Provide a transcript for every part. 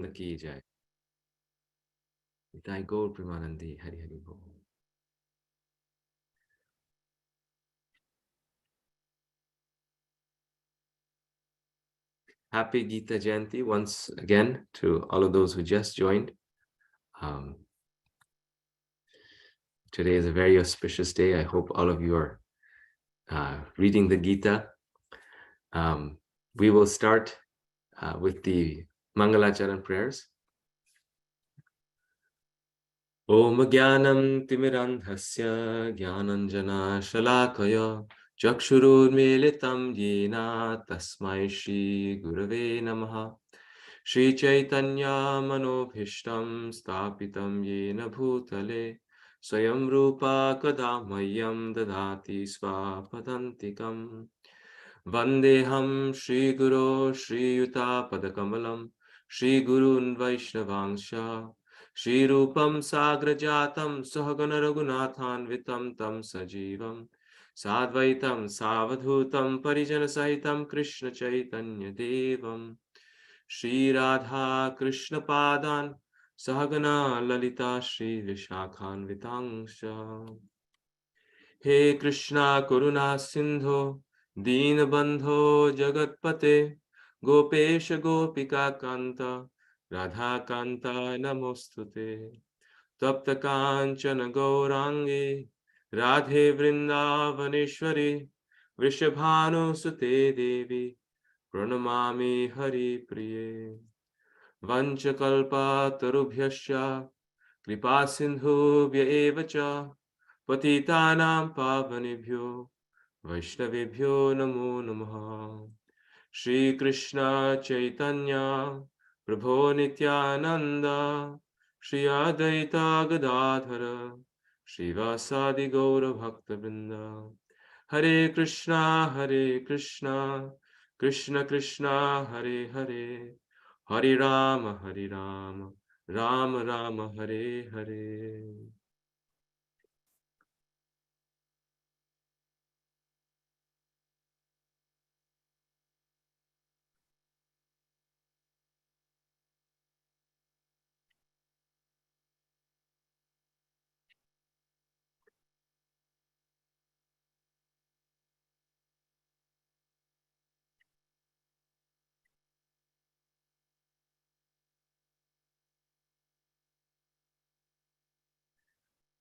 की जाए। Nitai Gaur Premanandi, Hari Hari Bol. Happy Gita Jayanti once again to all of those who just joined. Today is a very auspicious day. I hope all of you are reading the Gita. We will start with the Mangalacharan prayers. Om Jnanam Timirandhasya Jnananjana Shalakaya Chakshurunmilitam Yena Tasmai Shri Gurave Namaha Shri Chaitanya Manobhishtam Stapitam Yena Bhutale Swayam Rupa Kadamayam Dadati Swapadantikam Vandeham Shri Guru Shri Yuta Padakamalam Shri Gurun Vaishnavangsha Shri Rupam Sagrajatam Sahagana Raghunathanvitam Tam Sajivam Sadvaitam Savadhutam Parijana Sahitam Krishna Chaitanya Devam Shri Radha Krishna Padan Sahagana Lalita Shri Vishakhanvitangsha He Krishna Karuna Sindho Deenabandho Jagatpate Gopesha Gopika Kanta Radha Kanta Namostute Tapta Kanchana Gaurangi Radhe Vrindavaneshwari Vrishabhanu Sute Devi Pranamami Hari Priye Vanchakalpa Tarubhyasya Kripa Sindhubhya Evacha Patitanam Pavanebhyo Vaishnavebhyo Namo Namaha Shri Krishna Chaitanya Prabhu Nityananda Shri Advaita Gadadhara Shri Vasadi Gaura Bhakta Hare Krishna Krishna Krishna Hare Hare Hare Rama Rama Rama Hare Hare.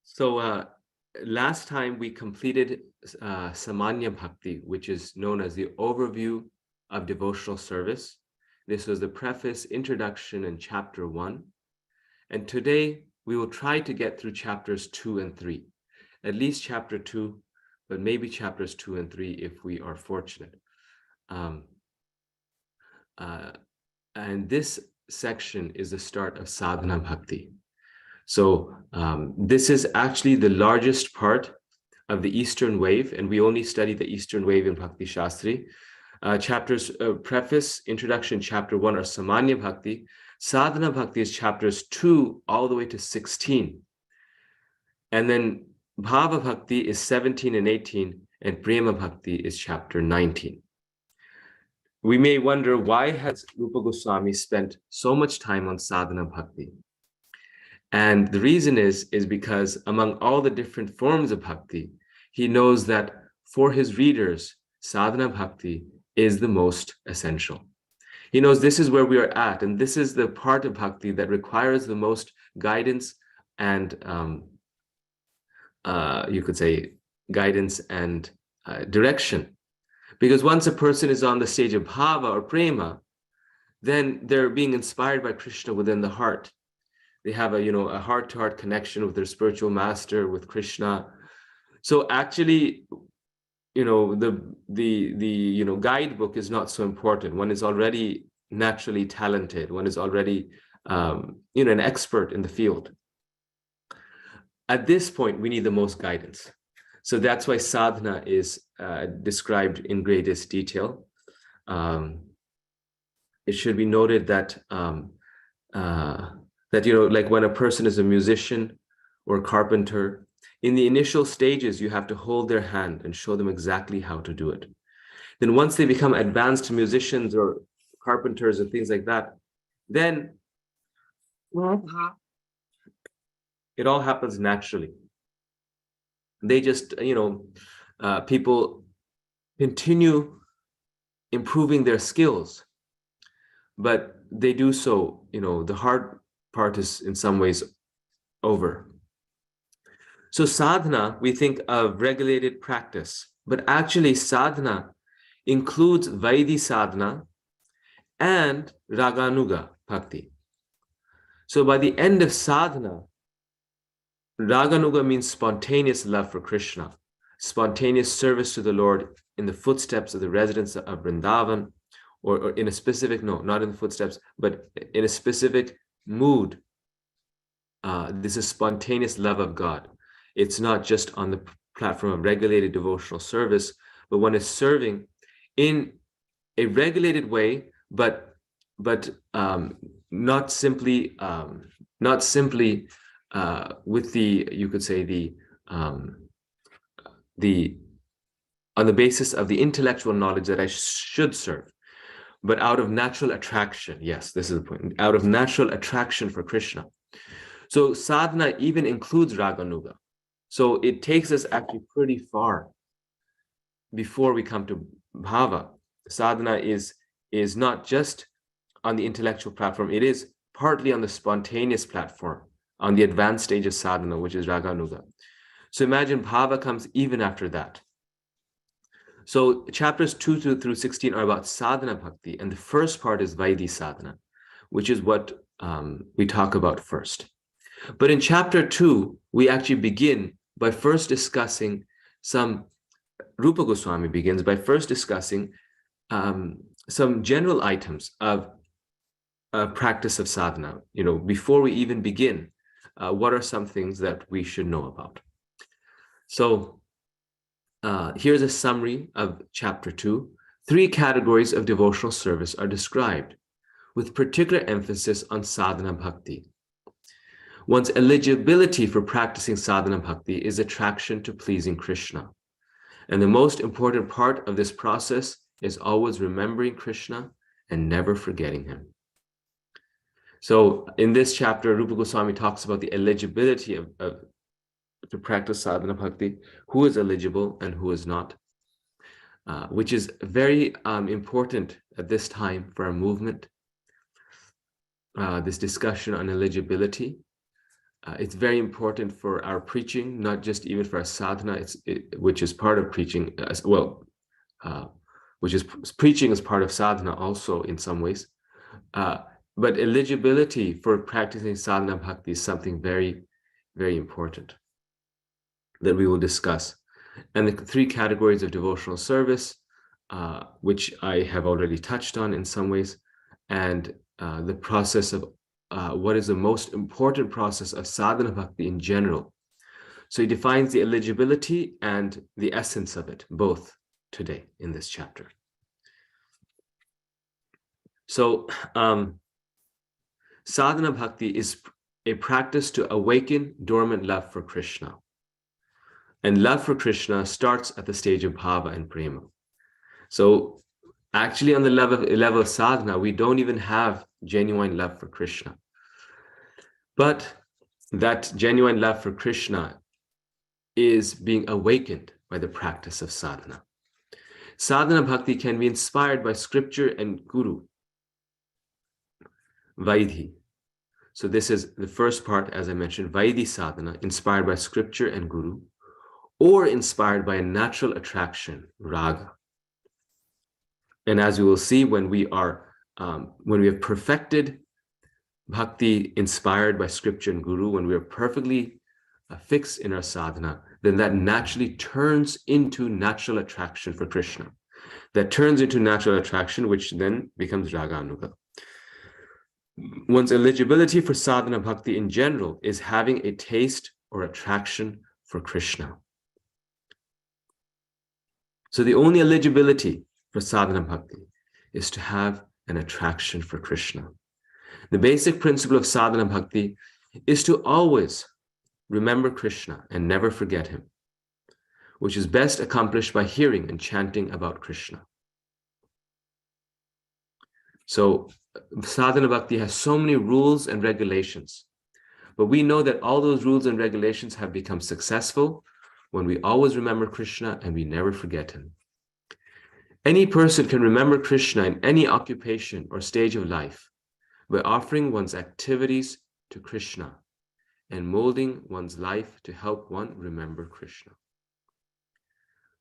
So last time we completed Samanya Bhakti, which is known as the overview of devotional service. This was the preface, introduction, and chapter 1. And today we will try to get through chapters 2 and 3, at least chapter 2, but maybe chapters 2 and 3 if we are fortunate. And this section is the start of Sadhana Bhakti. So this is actually the largest part of the Eastern wave, and we only study the Eastern wave in Bhakti Shastri. Chapters, preface, introduction, chapter 1 are Samanya Bhakti. Sadhana Bhakti is chapters 2 all the way to 16. And then Bhava Bhakti is 17 and 18, and Prema Bhakti is chapter 19. We may wonder, why has Rupa Goswami spent so much time on Sadhana Bhakti? And the reason is because among all the different forms of bhakti, he knows that for his readers, sadhana bhakti is the most essential. He knows this is where we are at, and this is the part of bhakti that requires the most guidance and you could say guidance and direction. Because once a person is on the stage of bhava or prema, then they're being inspired by Krishna within the heart. They have a heart-to-heart connection with their spiritual master, with Krishna. So actually, the guidebook is not so important. One is already naturally talented. One is already an expert in the field. At this point, we need the most guidance. So that's why sadhana is described in greatest detail. It should be noted that like when a person is a musician or a carpenter, in the initial stages, you have to hold their hand and show them exactly how to do it. Then once they become advanced musicians or carpenters and things like that, then It all happens naturally. They just, people continue improving their skills, but they do so, the hard part is in some ways over. So sadhana, we think of regulated practice, but actually sadhana includes Vaidhi sadhana and Raganuga bhakti. So by the end of sadhana, Raganuga means spontaneous love for Krishna, spontaneous service to the Lord in the footsteps of the residents of Vrindavan, or in a specific, no, not in the footsteps, but in a specific mood. This is spontaneous love of God. It's not just on the platform of regulated devotional service, but one is serving in a regulated way, but not simply with the, you could say, the on the basis of the intellectual knowledge that I should serve, but out of natural attraction. Yes, this is the point. Out of natural attraction for Krishna. So sadhana even includes Raganuga. So it takes us actually pretty far before we come to bhava. Sadhana is not just on the intellectual platform, it is partly on the spontaneous platform, on the advanced stage of sadhana, which is Raganuga. So imagine bhava comes even after that. So chapters 2 through 16 are about sadhana bhakti, and the first part is Vaidhi sadhana, which is what we talk about first. But in chapter 2, we actually begin by first discussing Rupa Goswami begins by first discussing some general items of practice of sadhana. Before we even begin, what are some things that we should know about? So here's a summary of chapter 2. 3 categories of devotional service are described, with particular emphasis on sadhana bhakti. One's eligibility for practicing sadhana bhakti is attraction to pleasing Krishna. And the most important part of this process is always remembering Krishna and never forgetting him. So in this chapter, Rupa Goswami talks about the eligibility to practice sadhana bhakti, who is eligible and who is not, which is very important at this time for our movement. This discussion on eligibility. It's very important for our preaching, not just even for our sadhana, which is part of preaching as well, which is preaching as part of sadhana also in some ways. But eligibility for practicing sadhana bhakti is something very, very important that we will discuss. And the 3 categories of devotional service, which I have already touched on in some ways, and the process of what is the most important process of sadhana bhakti in general. So he defines the eligibility and the essence of it, both today in this chapter. So sadhana bhakti is a practice to awaken dormant love for Krishna. And love for Krishna starts at the stage of bhava and prema. So actually on the level of sadhana, we don't even have genuine love for Krishna. But that genuine love for Krishna is being awakened by the practice of sadhana. Sadhana bhakti can be inspired by scripture and guru, Vaidhi. So this is the first part, as I mentioned, Vaidhi sadhana, inspired by scripture and guru, or inspired by a natural attraction, raga. And as we will see, when we have perfected bhakti inspired by scripture and guru, when we are perfectly fixed in our sadhana, then that naturally turns into natural attraction for Krishna. That turns into natural attraction, which then becomes raganuga. One's eligibility for sadhana bhakti in general is having a taste or attraction for Krishna. So the only eligibility for sadhana bhakti is to have an attraction for Krishna. The basic principle of sadhana bhakti is to always remember Krishna and never forget him, which is best accomplished by hearing and chanting about Krishna. So sadhana bhakti has so many rules and regulations, but we know that all those rules and regulations have become successful when we always remember Krishna and we never forget him. Any person can remember Krishna in any occupation or stage of life by offering one's activities to Krishna and molding one's life to help one remember Krishna.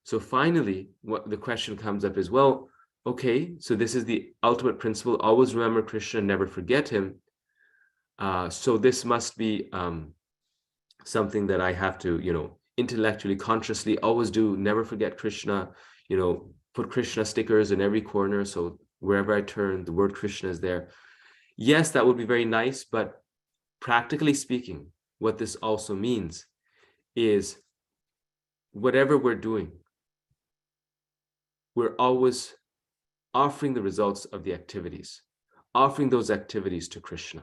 So finally, what the question comes up is, well, okay, so this is the ultimate principle, always remember Krishna, never forget him. So this must be something that I have to, intellectually, consciously always do, never forget Krishna, put Krishna stickers in every corner. So wherever I turn, the word Krishna is there. Yes, that would be very nice, but practically speaking, what this also means is whatever we're doing, we're always offering the results of the activities, offering those activities to Krishna.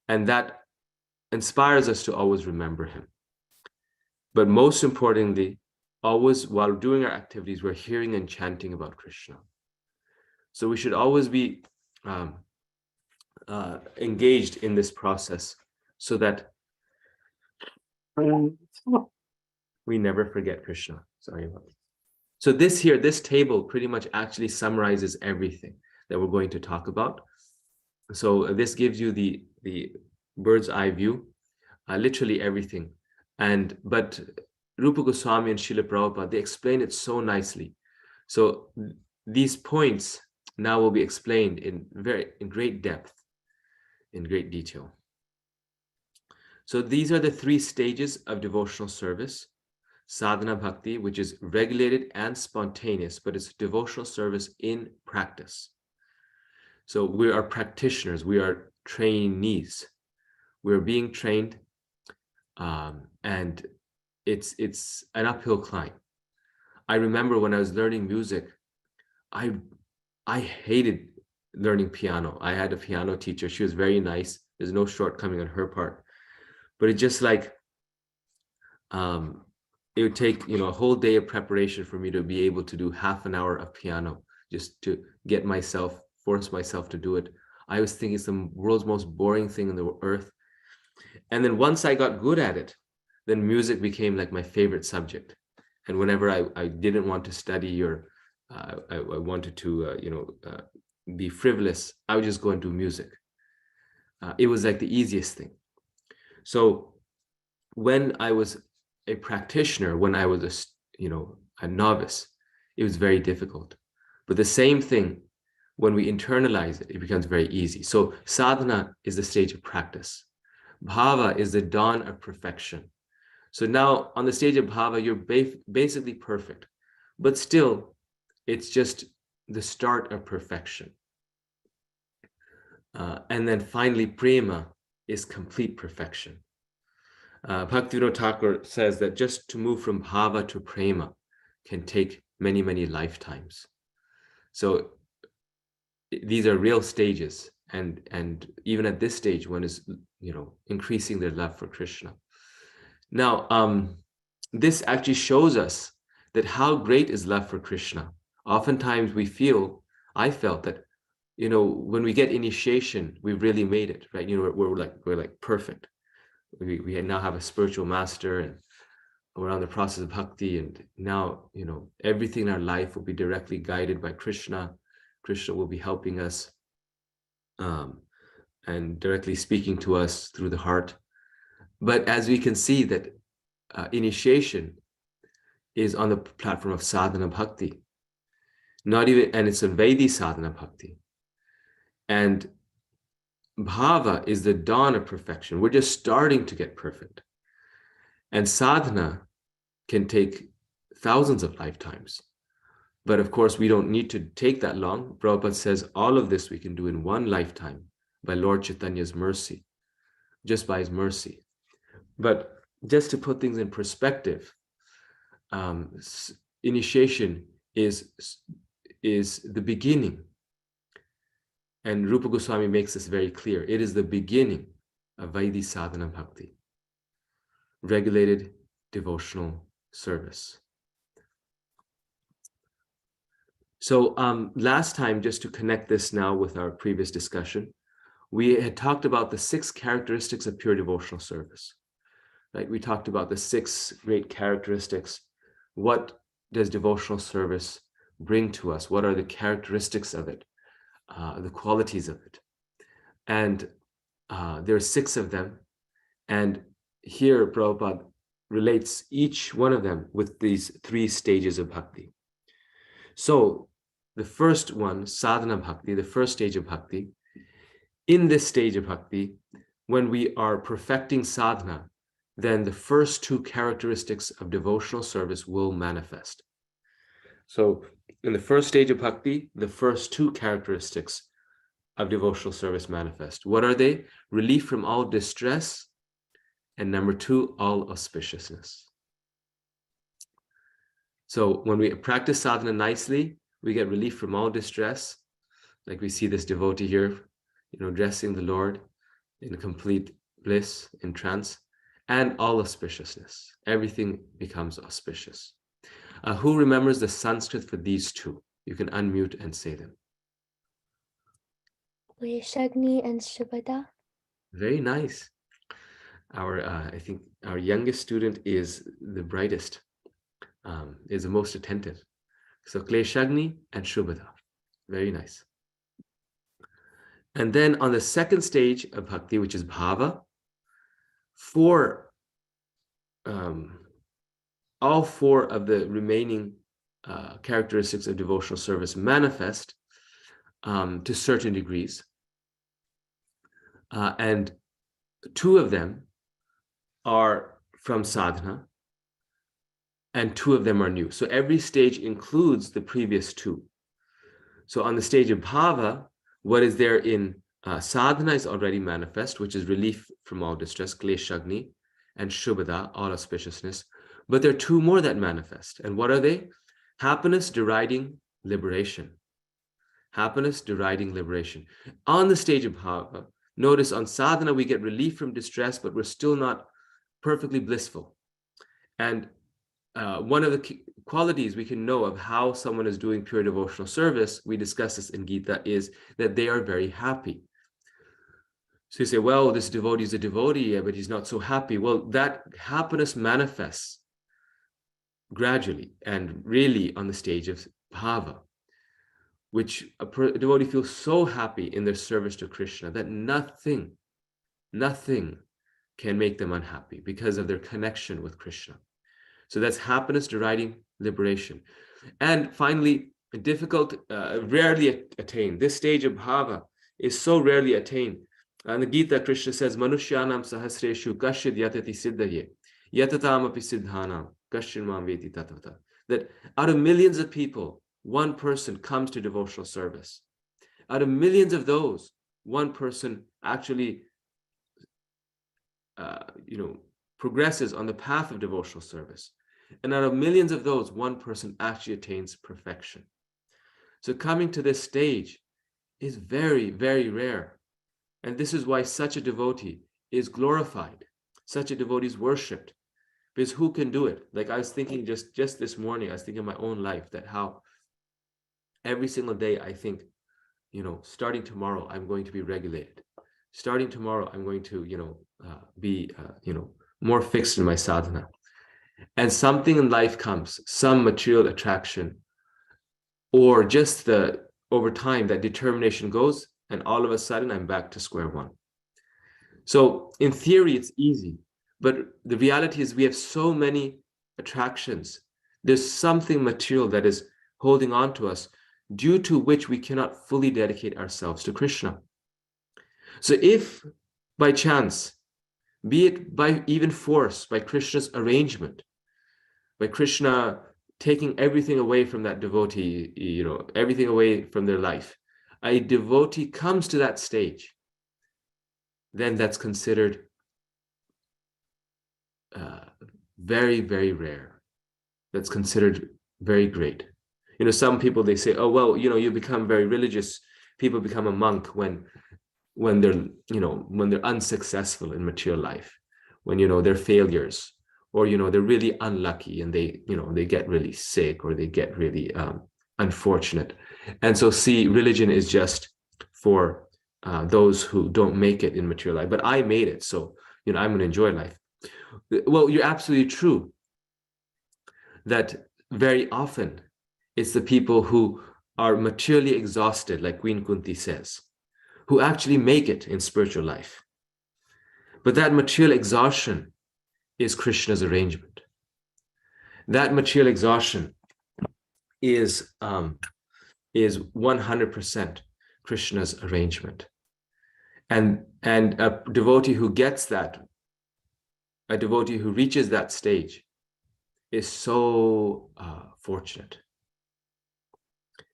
And that inspires us to always remember him. But most importantly, always while doing our activities, we're hearing and chanting about Krishna. So we should always be engaged in this process so that we never forget Krishna. Sorry about that. So this table pretty much actually summarizes everything that we're going to talk about. So this gives you the bird's eye view, literally everything. But Rupa Goswami and Srila Prabhupada, they explain it so nicely. So these points now will be explained in great depth, in great detail. So these are the 3 stages of devotional service. Sadhana bhakti, which is regulated and spontaneous, but it's devotional service in practice. So we are practitioners, we are trainees. We're being trained, and it's an uphill climb. I remember when I was learning music, I hated learning piano. I had a piano teacher. She was very nice. There's no shortcoming on her part. But it just like, it would take, a whole day of preparation for me to be able to do half an hour of piano, just to force myself to do it. I was thinking it's the world's most boring thing on the earth. And then once I got good at it, then music became like my favorite subject. And whenever I didn't want to study or I wanted to, be frivolous, I would just go and do music. It was like the easiest thing. So when I was a practitioner, when I was a novice, it was very difficult. But the same thing, when we internalize it, it becomes very easy. So sadhana is the stage of practice. Bhava is the dawn of perfection. So now on the stage of bhava, you're basically perfect, but still, it's just the start of perfection. And then finally, prema is complete perfection. Bhaktivinoda Thakur says that just to move from bhava to prema can take many, many lifetimes. So these are real stages. And even at this stage, one is, increasing their love for Krishna. Now, this actually shows us that how great is love for Krishna. Oftentimes I felt that, when we get initiation, we've really made it, right? We're like perfect. We now have a spiritual master and we're on the process of bhakti. And now, everything in our life will be directly guided by Krishna. Krishna will be helping us and directly speaking to us through the heart. But as we can see that initiation is on the platform of sadhana bhakti, and it's a Vaidhi sadhana bhakti. And bhava is the dawn of perfection. We're just starting to get perfect. And sadhana can take thousands of lifetimes. But of course, we don't need to take that long. Prabhupada says all of this we can do in one lifetime by Lord Chaitanya's mercy, just by his mercy. But just to put things in perspective, initiation is the beginning. And Rupa Goswami makes this very clear. It is the beginning of Vaidhi sadhana bhakti, regulated devotional service. So last time, just to connect this now with our previous discussion, we had talked about the 6 characteristics of pure devotional service, right? We talked about the 6 great characteristics. What does devotional service bring to us? What are the characteristics of it, the qualities of it? And there are 6 of them. And here Prabhupada relates each one of them with these 3 stages of bhakti. So the first one, sadhana bhakti, the first stage of bhakti, in this stage of bhakti, when we are perfecting sadhana, then the first 2 characteristics of devotional service will manifest. So in the first stage of bhakti, the first 2 characteristics of devotional service manifest. What are they? Relief from all distress, and number 2, all auspiciousness. So when we practice sadhana nicely, we get relief from all distress. Like we see this devotee here, dressing the Lord in complete bliss, in trance, and all auspiciousness. Everything becomes auspicious. Who remembers the Sanskrit for these 2? You can unmute and say them. Shagni and Shubhada. Very nice. I think our youngest student is the brightest, is the most attentive. So Kleshagni and Shubhada. Very nice. And then on the second stage of bhakti, which is bhava, all 4 of the remaining characteristics of devotional service manifest to certain degrees. And 2 of them are from sadhana, and 2 of them are new. So every stage includes the previous 2. So on the stage of bhava, what is there in sadhana is already manifest, which is relief from all distress, kleshagni, and shubhada, all auspiciousness. But there are 2 more that manifest. And what are they? Happiness deriding liberation. Happiness deriding liberation. On the stage of bhava, notice on sadhana, we get relief from distress, but we're still not perfectly blissful. And one of the qualities we can know of how someone is doing pure devotional service, we discuss this in Gita, is that they are very happy. So you say, well, this devotee is a devotee, but he's not so happy. Well, that happiness manifests gradually and really on the stage of bhava, which a devotee feels so happy in their service to Krishna that nothing can make them unhappy because of their connection with Krishna. So that's happiness deriding liberation. And finally, difficult, rarely attained. This stage of bhava is so rarely attained. And the Gita, Krishna says, Manushyanam sahasreshu kashid yatati siddhaye, yatatam api siddhanam, kashid mam veti tatvata. That out of millions of people, 1 person comes to devotional service. Out of millions of those, 1 person actually progresses on the path of devotional service. And out of millions of those, 1 person actually attains perfection. So coming to this stage is very, very rare. And this is why such a devotee is glorified. Such a devotee is worshipped. Because who can do it? Like I was thinking just this morning, I was thinking of my own life, that how every single day I think, starting tomorrow, I'm going to be regulated. Starting tomorrow, I'm going to, be, more fixed in my sadhana. And something in life comes, some material attraction, or just over time, that determination goes, and all of a sudden I'm back to square one. So in theory, it's easy, but the reality is we have so many attractions. There's something material that is holding on to us, due to which we cannot fully dedicate ourselves to Krishna. So if by chance, be it by even force, by Krishna's arrangement, by Krishna taking everything away from that devotee, everything away from their life, a devotee comes to that stage, then that's considered very, very rare. That's considered very great. Some people, they say, oh, well, you become very religious. People become a monk when they're unsuccessful in material life, when, they're failures, or, they're really unlucky and they get really sick, or they get really unfortunate. And so see, religion is just for those who don't make it in material life. But I made it, so I'm going to enjoy life. Well, you're absolutely true that very often it's the people who are materially exhausted, like Queen Kunti says, who actually make it in spiritual life. But that material exhaustion is Krishna's arrangement. That material exhaustion is 100% Krishna's arrangement. And a devotee who gets that, a devotee who reaches that stage is so fortunate.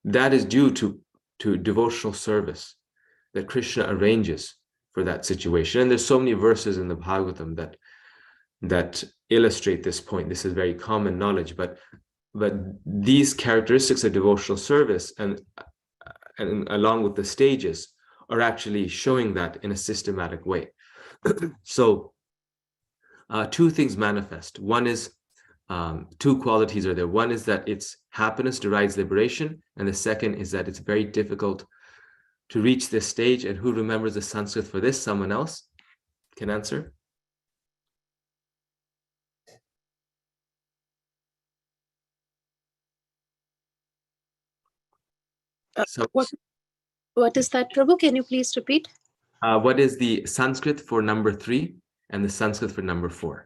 That is due to devotional service that Krishna arranges for that situation. And there's so many verses in the Bhagavatam that illustrate this point. This is very common knowledge, but these characteristics of devotional service and along with the stages are actually showing that in a systematic way. So two things manifest. One is two qualities are there. One is that it's happiness derives liberation, and the second is that it's very difficult to reach this stage. And who remembers the Sanskrit for this? Someone else can answer. So, what is that, Prabhu? Can you please repeat? What is the Sanskrit for number 3 and the Sanskrit for number 4?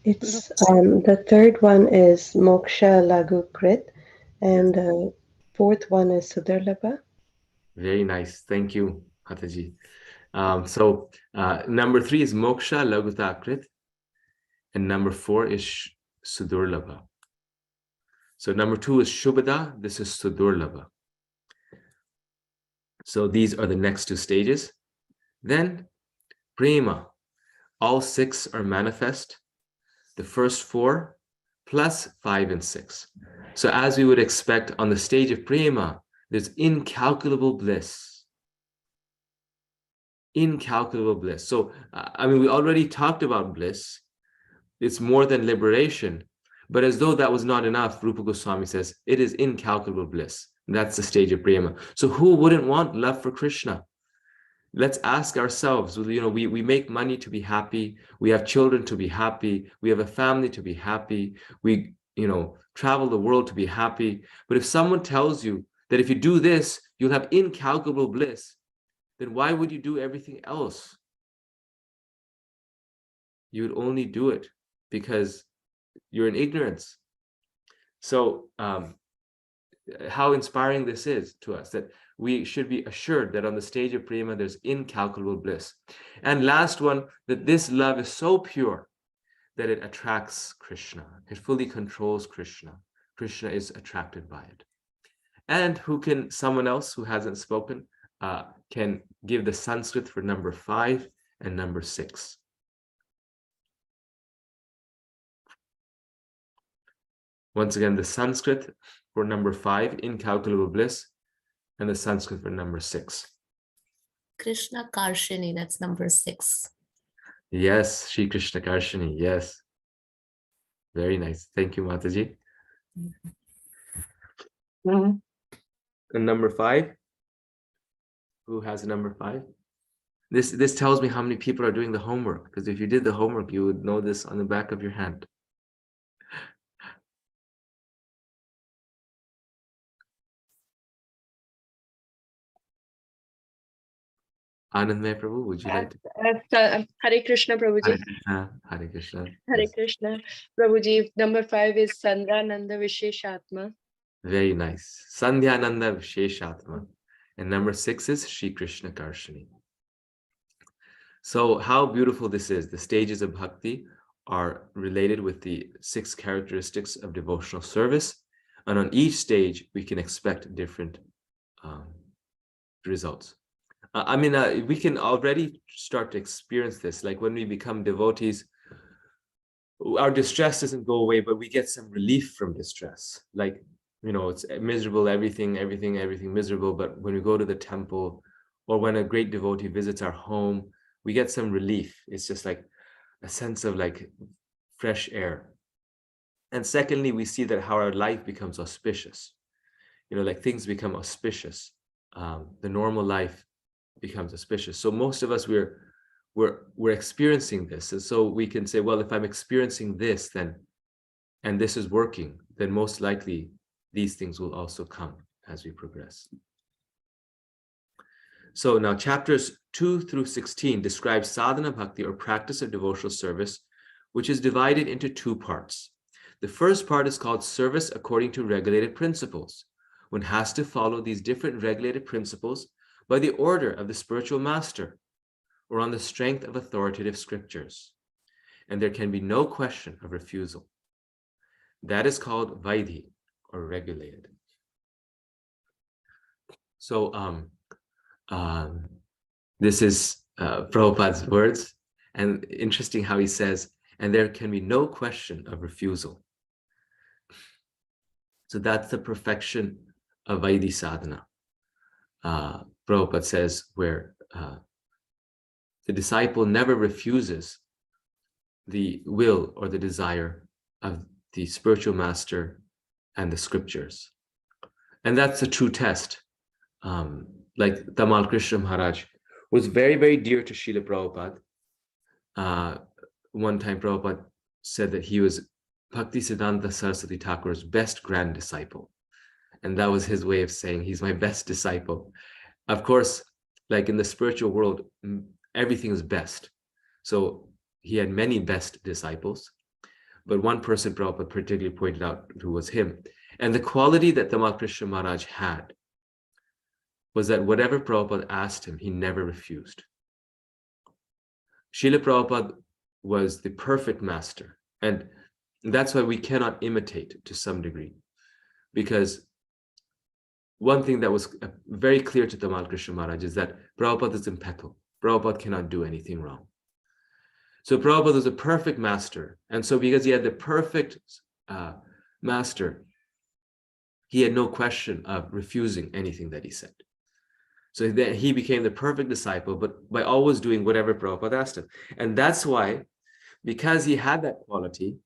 It's the third one is Moksha Lagu Krit, and the fourth one is Sudurlabha. Very nice. Thank you, Hataji. So number 3 is Moksha Lagutakrit, and number 4 is Sudurlabha. So number 2 is Shubhada. This is Sudurlabha. So these are the next two stages. Then Prema. All 6 are manifest. The first 4 plus 5 and 6. So as we would expect on the stage of Prema, there's incalculable bliss. Incalculable bliss. So, we already talked about bliss. It's more than liberation. But as though that was not enough, Rupa Goswami says, it is incalculable bliss. That's the stage of Prema. So who wouldn't want love for Krishna? Let's ask ourselves, we make money to be happy. We have children to be happy. We have a family to be happy. We, travel the world to be happy. But if someone tells you that if you do this, you'll have incalculable bliss, then why would you do everything else? You would only do it because you're in ignorance. So how inspiring this is to us, that we should be assured that on the stage of Prema, there's incalculable bliss. And last one, that this love is so pure that it attracts Krishna. It fully controls Krishna. Krishna is attracted by it. And someone else who hasn't spoken, can give the Sanskrit for number 5 and number 6. Once again, the Sanskrit for number 5, incalculable bliss, and the Sanskrit for number 6. Krishna Karshini, that's number 6. Yes, Shri Krishna Karshini, yes. Very nice. Thank you, Mataji. And number 5? Who has number 5? This tells me how many people are doing the homework, because if you did the homework, you would know this on the back of your hand. Anandmay Prabhu, would you like to? Hare Krishna, Prabhuji. Hare Krishna. Hare Yes. Krishna. Prabhuji, number 5 is Sandhyananda Visheshatma. Very nice. Sandhyananda Visheshatma. And number 6 is Shri Krishna Karshini. So how beautiful this is. The stages of bhakti are related with the 6 characteristics of devotional service. And on each stage, we can expect different results. We can already start to experience this. Like when we become devotees, our distress doesn't go away, but we get some relief from distress. Like, it's miserable, everything miserable. But when we go to the temple, or when a great devotee visits our home, we get some relief. It's just like a sense of like fresh air. And secondly, we see that how our life becomes auspicious. Like things become auspicious. The normal life becomes auspicious. So most of us, we're experiencing this. And so we can say, well, if I'm experiencing this, then, and this is working, then most likely these things will also come as we progress. So now chapters 2 through 16 describe sadhana bhakti, or practice of devotional service, which is divided into two parts. The first part is called service according to regulated principles. One has to follow these different regulated principles by the order of the spiritual master, or on the strength of authoritative scriptures. And there can be no question of refusal. That is called vaidhi, or regulated. So this is Prabhupada's words, and interesting how he says, and there can be no question of refusal. So that's the perfection of Vaidhi sadhana. Prabhupada says, where the disciple never refuses the will or the desire of the spiritual master and the scriptures. And that's a true test. Like Tamal Krishna Maharaj was very, very dear to Srila Prabhupada. One time Prabhupada said that he was Bhaktisiddhanta Saraswati Thakur's best grand disciple. And that was his way of saying he's my best disciple. Of course, like in the spiritual world, everything is best. So he had many best disciples, but one person Prabhupada particularly pointed out who was him. And the quality that Tamal Krishna Maharaj had was that whatever Prabhupada asked him, he never refused. Srila Prabhupada was the perfect master. And that's why we cannot imitate to some degree. Because one thing that was very clear to Tamal Krishna Maharaj is that Prabhupada is impeccable. Prabhupada cannot do anything wrong. So Prabhupada was a perfect master. And so because he had the perfect master, he had no question of refusing anything that he said. So then he became the perfect disciple, but by always doing whatever Prabhupada asked him. And that's why, because he had that quality,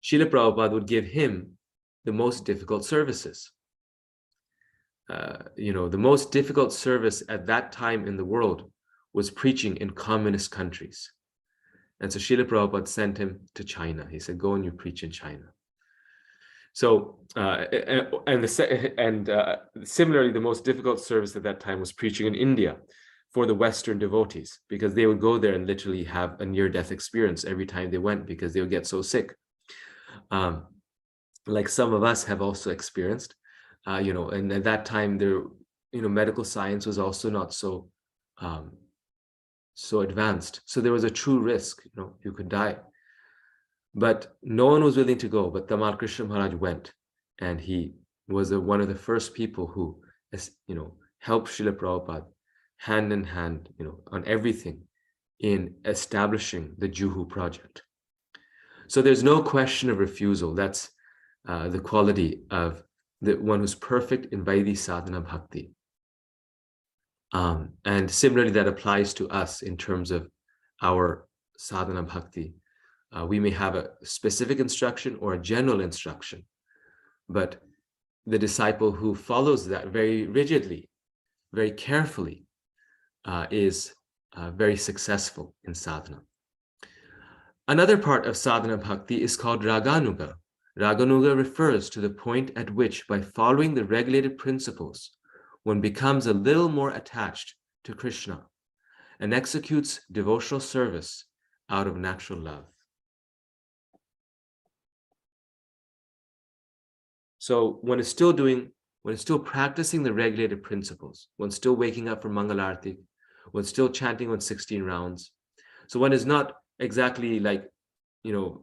Srila Prabhupada would give him the most difficult services. The most difficult service at that time in the world was preaching in communist countries. And so Srila Prabhupada sent him to China. He said, go and you preach in China. So, similarly, the most difficult service at that time was preaching in India for the Western devotees, because they would go there and literally have a near-death experience every time they went, because they would get so sick. Like some of us have also experienced, and at that time there, medical science was also not so advanced. So there was a true risk, you could die. But no one was willing to go, but Tamal Krishna Maharaj went, and he was one of the first people who, helped Srila Prabhupada hand in hand, on everything in establishing the Juhu project. So there's no question of refusal. That's the quality of the one who's perfect in Vaidhi sadhana bhakti. And similarly, that applies to us in terms of our sadhana bhakti. We may have a specific instruction or a general instruction, but the disciple who follows that very rigidly, very carefully, is very successful in sadhana. Another part of sadhana bhakti is called raganuga. Raganuga refers to the point at which, by following the regulated principles, one becomes a little more attached to Krishna and executes devotional service out of natural love. So one is still practicing the regulated principles. One's still waking up for Mangalarti. One's still chanting on 16 rounds. So one is not exactly like,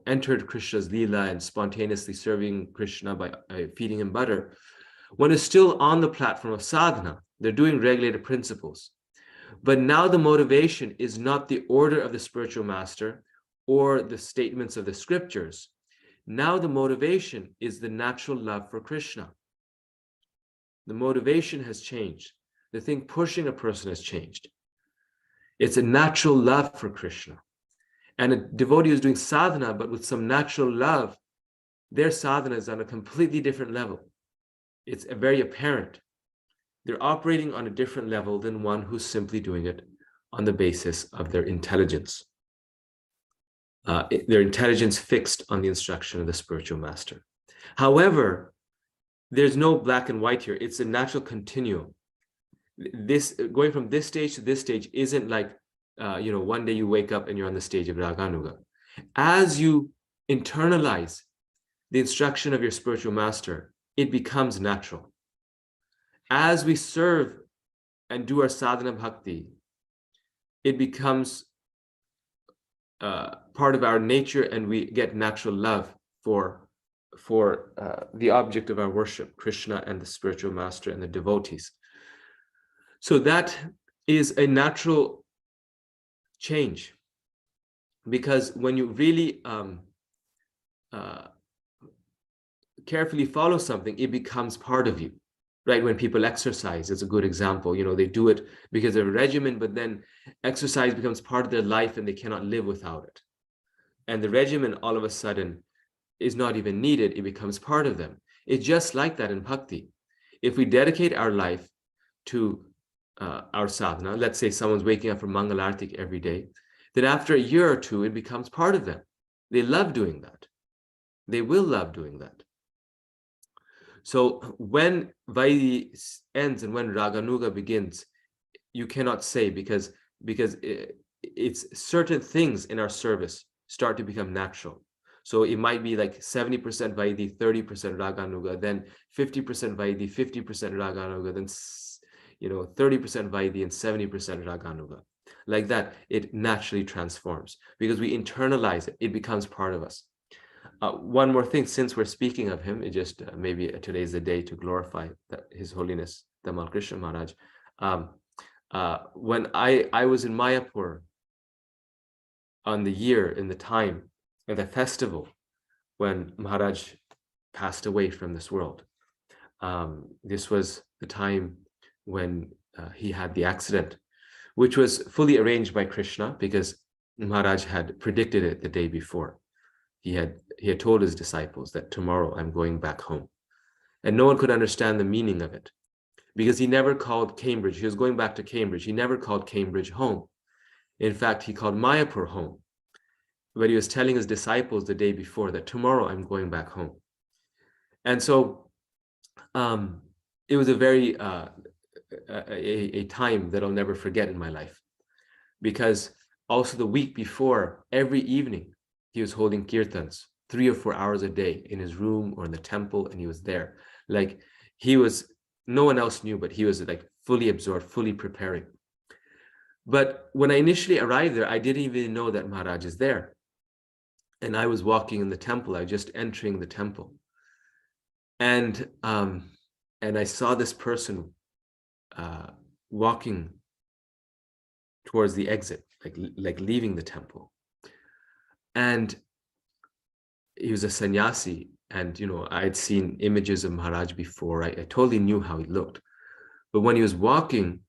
entered Krishna's Leela and spontaneously serving Krishna by feeding him butter. One is still on the platform of sadhana. They're doing regulated principles. But now the motivation is not the order of the spiritual master or the statements of the scriptures. Now the motivation is the natural love for Krishna. The motivation has changed. The thing pushing a person has changed. It's a natural love for Krishna. And a devotee is doing sadhana, but with some natural love, their sadhana is on a completely different level. It's very apparent. They're operating on a different level than one who's simply doing it on the basis of their intelligence. Their intelligence fixed on the instruction of the spiritual master. However, there's no black and white here. It's a natural continuum. This going from this stage to this stage isn't like, one day you wake up and you're on the stage of Raganuga. As you internalize the instruction of your spiritual master, it becomes natural. As we serve and do our sadhana bhakti, it becomes part of our nature, and we get natural love for the object of our worship, Krishna and the spiritual master and the devotees. So that is a natural change, because when you really carefully follow something, it becomes part of you, right? When people exercise, it's a good example. They do it because of a regimen, but then exercise becomes part of their life and they cannot live without it. And the regimen all of a sudden is not even needed. It becomes part of them. It's just like that in bhakti. If we dedicate our life to our sadhana, let's say someone's waking up for Mangal Artik every day, then after a year or two, it becomes part of them. They love doing that. They will love doing that. So when Vaidhi ends and when Raganuga begins, you cannot say, because it's certain things in our service start to become natural. So it might be like 70% Vaidhi, 30% Raganuga, then 50% Vaidhi, 50% Raganuga, then 30% Vaidhi and 70% Raganuga. Like that, it naturally transforms because we internalize it. It becomes part of us. One more thing, since we're speaking of him, it just maybe today's the day to glorify His Holiness Tamal Krishna Maharaj. When I was in Mayapur on the time of the festival when Maharaj passed away from this world, this was the time when he had the accident, which was fully arranged by Krishna because Maharaj had predicted it the day before. He had told his disciples that tomorrow I'm going back home. And no one could understand the meaning of it because he never called Cambridge. He was going back to Cambridge. He never called Cambridge home. In fact, he called Mayapur home. But he was telling his disciples the day before that tomorrow I'm going back home. And so it was a very a time that I'll never forget in my life, because also the week before, every evening, he was holding kirtans 3 or 4 hours a day in his room or in the temple, and he was there. Like no one else knew, but he was like fully absorbed, fully preparing. But when I initially arrived there, I didn't even know that Maharaj is there. And I was walking in the temple, I was just entering the temple. And I saw this person walking towards the exit, like leaving the temple. And he was a sannyasi, and I had seen images of Maharaj before. I totally knew how he looked. But when he was walking,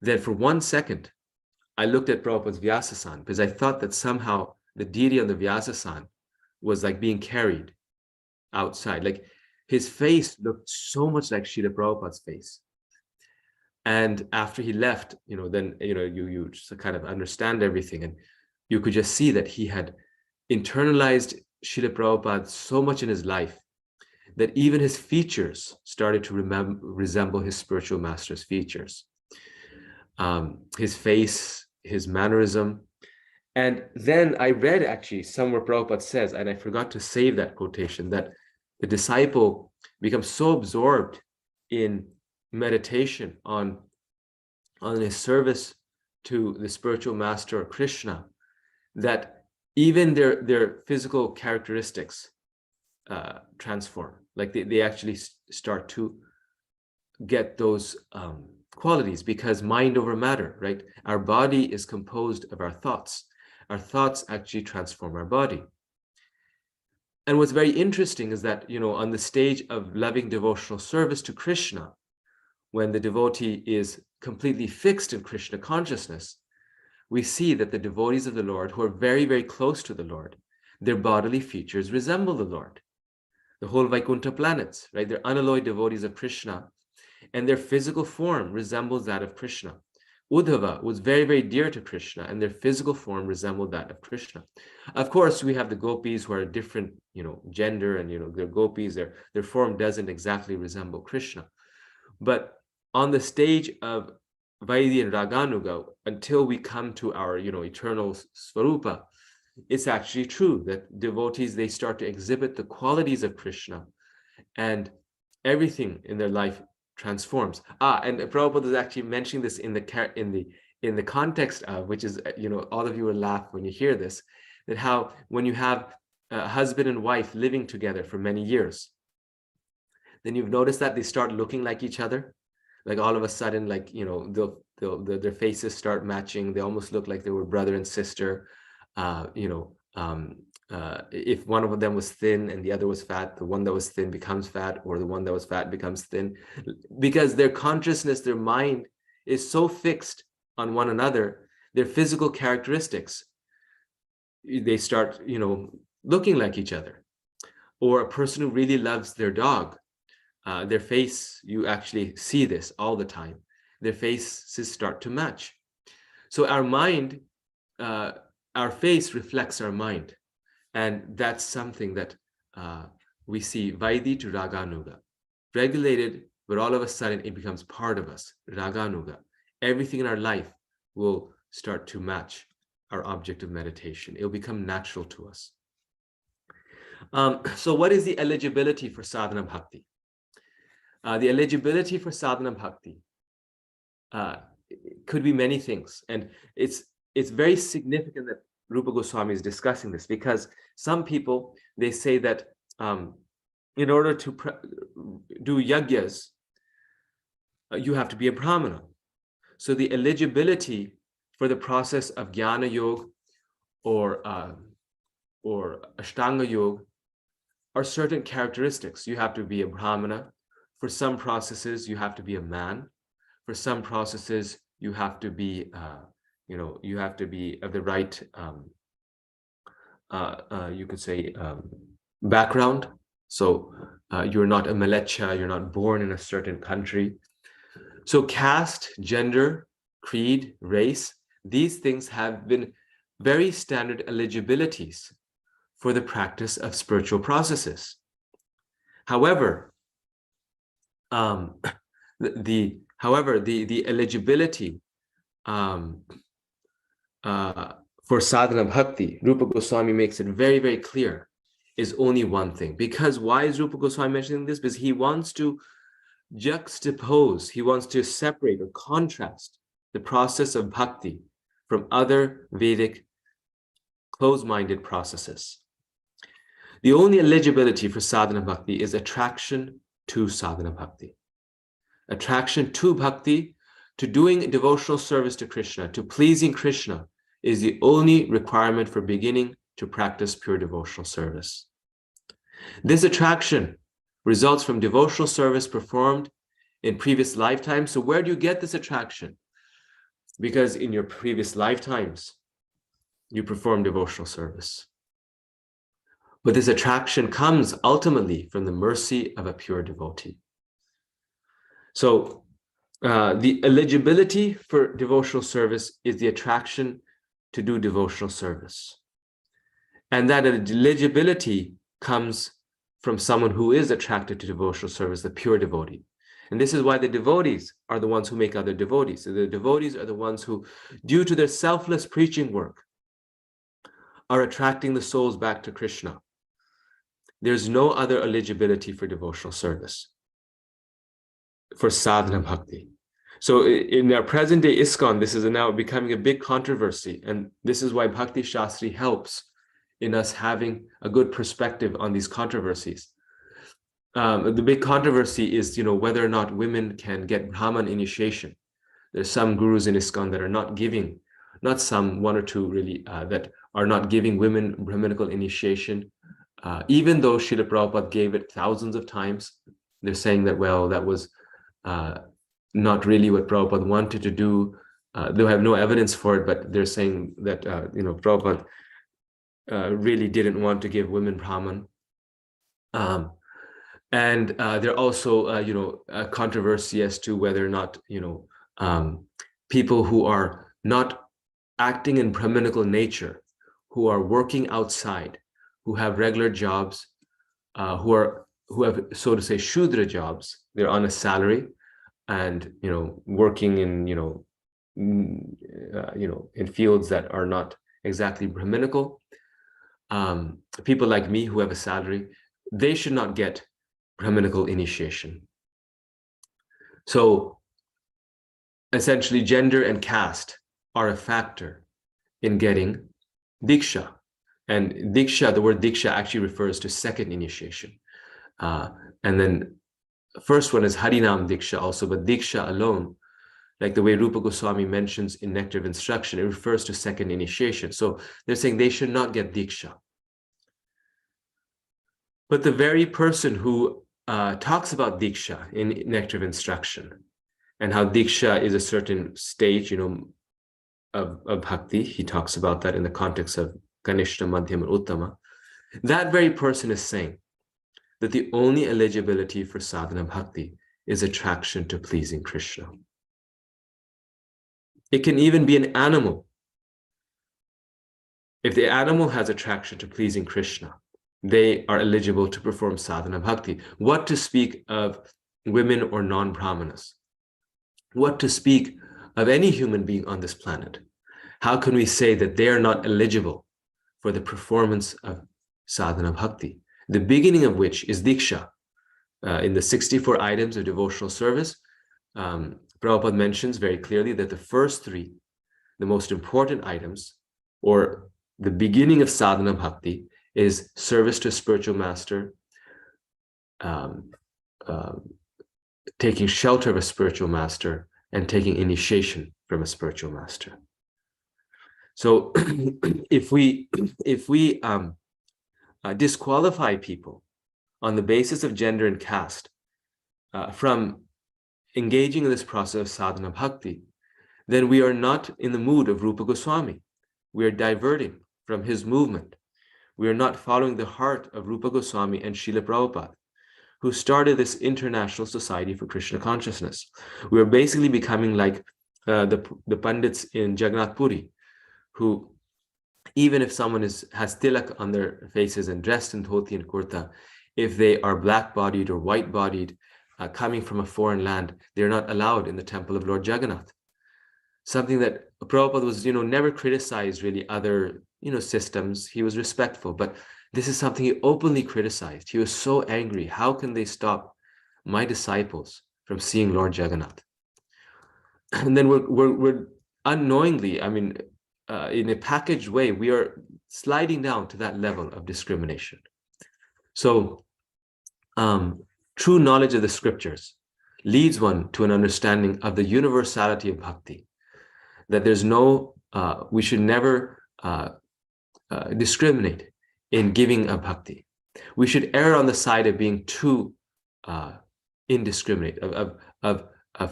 then for 1 second, I looked at Prabhupada's Vyasasan because I thought that somehow the deity on the Vyasasan was like being carried outside. Like his face looked so much like Srila Prabhupada's face. And after he left, then you just kind of understand everything, and you could just see that he had internalized Srila Prabhupada so much in his life that even his features started to resemble his spiritual master's features. His face, his mannerism. And then I read actually somewhere Prabhupada says, and I forgot to save that quotation, that the disciple becomes so absorbed in meditation on his service to the spiritual master or Krishna, that even their physical characteristics transform. Like they actually start to get those qualities, because mind over matter, right? Our body is composed of our thoughts. Our thoughts actually transform our body. And what's very interesting is that, on the stage of loving devotional service to Krishna, when the devotee is completely fixed in Krishna consciousness, we see that the devotees of the Lord who are very, very close to the Lord, their bodily features resemble the Lord. the whole Vaikuntha planets, right? They're unalloyed devotees of Krishna, and their physical form resembles that of Krishna. Uddhava was very, very dear to Krishna, and their physical form resembled that of Krishna. Of course, we have the gopis who are a different, gender, and they're gopis. Their form doesn't exactly resemble Krishna. But on the stage of Vaidhi and Raganuga, until we come to our, eternal Svarupa, it's actually true that devotees, they start to exhibit the qualities of Krishna, and everything in their life transforms. And Prabhupada is actually mentioning this in the context of, which is, all of you will laugh when you hear this, that how when you have a husband and wife living together for many years, then you've noticed that they start looking like each other. Like all of a sudden, like, their faces start matching. They almost look like they were brother and sister. If one of them was thin and the other was fat, the one that was thin becomes fat, or the one that was fat becomes thin, because their consciousness, their mind is so fixed on one another, their physical characteristics, they start, looking like each other. Or a person who really loves their dog, their face, you actually see this all the time. Their faces start to match. So our mind, our face reflects our mind. And that's something that we see Vaidhi to Raganuga. Regulated, but all of a sudden it becomes part of us, Raganuga. Everything in our life will start to match our object of meditation. It will become natural to us. So what is the eligibility for sadhana bhakti? The eligibility for sadhana bhakti could be many things. And it's very significant that Rupa Goswami is discussing this, because some people, they say that in order to do yagyas, you have to be a brahmana. So the eligibility for the process of jnana yoga or ashtanga yoga are certain characteristics. You have to be a brahmana. For some processes, you have to be a man. For some processes, you have to be, you have to be of the right, you could say, background. So you're not a melecha, you're not born in a certain country. So caste, gender, creed, race, these things have been very standard eligibilities for the practice of spiritual processes. However, the eligibility for sadhana bhakti, Rupa Goswami makes it very, very clear, is only one thing. Because why is Rupa Goswami mentioning this? Because he wants to juxtapose, he wants to separate or contrast the process of bhakti from other Vedic closed-minded processes. The only eligibility for sadhana bhakti is attraction to sadhana bhakti. Attraction to bhakti, to doing devotional service to Krishna, to pleasing Krishna, is the only requirement for beginning to practice pure devotional service. This attraction results from devotional service performed in previous lifetimes. So where do you get this attraction? Because in your previous lifetimes, you perform devotional service. But this attraction comes ultimately from the mercy of a pure devotee. So the eligibility for devotional service is the attraction to do devotional service. And that eligibility comes from someone who is attracted to devotional service, the pure devotee. And this is why the devotees are the ones who make other devotees. So the devotees are the ones who, due to their selfless preaching work, are attracting the souls back to Krishna. There's no other eligibility for devotional service, for sadhana bhakti. So in our present day ISKCON, this is now becoming a big controversy. And this is why Bhakti Shastri helps in us having a good perspective on these controversies. The big controversy is, whether or not women can get Brahman initiation. There's some gurus in ISKCON that are not giving, not some, one or two really, that are not giving women Brahminical initiation, even though Srila Prabhupada gave it thousands of times. They're saying that, well, that was not really what Prabhupada wanted to do. They have no evidence for it, but they're saying that, Prabhupada really didn't want to give women Brahman. And there are also, a controversy as to whether or not, people who are not acting in Brahminical nature, who are working outside, who have regular jobs, who have, so to say, Shudra jobs, they're on a salary and, working in, in fields that are not exactly Brahminical. People like me who have a salary, they should not get Brahminical initiation. So essentially, gender and caste are a factor in getting Diksha. And Diksha, the word Diksha actually refers to second initiation. And then the first one is Harinam Diksha also, but Diksha alone, like the way Rupa Goswami mentions in Nectar of Instruction, it refers to second initiation. So they're saying they should not get Diksha. But the very person who talks about Diksha in Nectar of Instruction and how Diksha is a certain stage, of bhakti, he talks about that in the context of Kanishta, Madhyam, and Uttama. That very person is saying that the only eligibility for sadhana bhakti is attraction to pleasing Krishna. It can even be an animal. If the animal has attraction to pleasing Krishna, they are eligible to perform sadhana bhakti. What to speak of women or non-brahmanas? What to speak of any human being on this planet? How can we say that they are not eligible for the performance of sadhana bhakti? The beginning of which is Diksha. In the 64 items of devotional service, Prabhupada mentions very clearly that the first three, the most important items, or the beginning of sadhana bhakti, is service to a spiritual master, taking shelter of a spiritual master, and taking initiation from a spiritual master. So if we disqualify people on the basis of gender and caste from engaging in this process of sadhana bhakti, then we are not in the mood of Rupa Goswami. We are diverting from his movement. We are not following the heart of Rupa Goswami and Srila Prabhupada, who started this International Society for Krishna Consciousness. We are basically becoming like the Pandits in Jagannath Puri, who, even if someone has tilak on their faces and dressed in dhoti and kurta, if they are black-bodied or white-bodied, coming from a foreign land, they're not allowed in the temple of Lord Jagannath. Something that Prabhupada was, never criticized really other, systems. He was respectful, but this is something he openly criticized. He was so angry. How can they stop my disciples from seeing Lord Jagannath? And then we're unknowingly, in a packaged way, we are sliding down to that level of discrimination. So true knowledge of the scriptures leads one to an understanding of the universality of bhakti, that there's no, we should never discriminate in giving a bhakti. We should err on the side of being too indiscriminate, of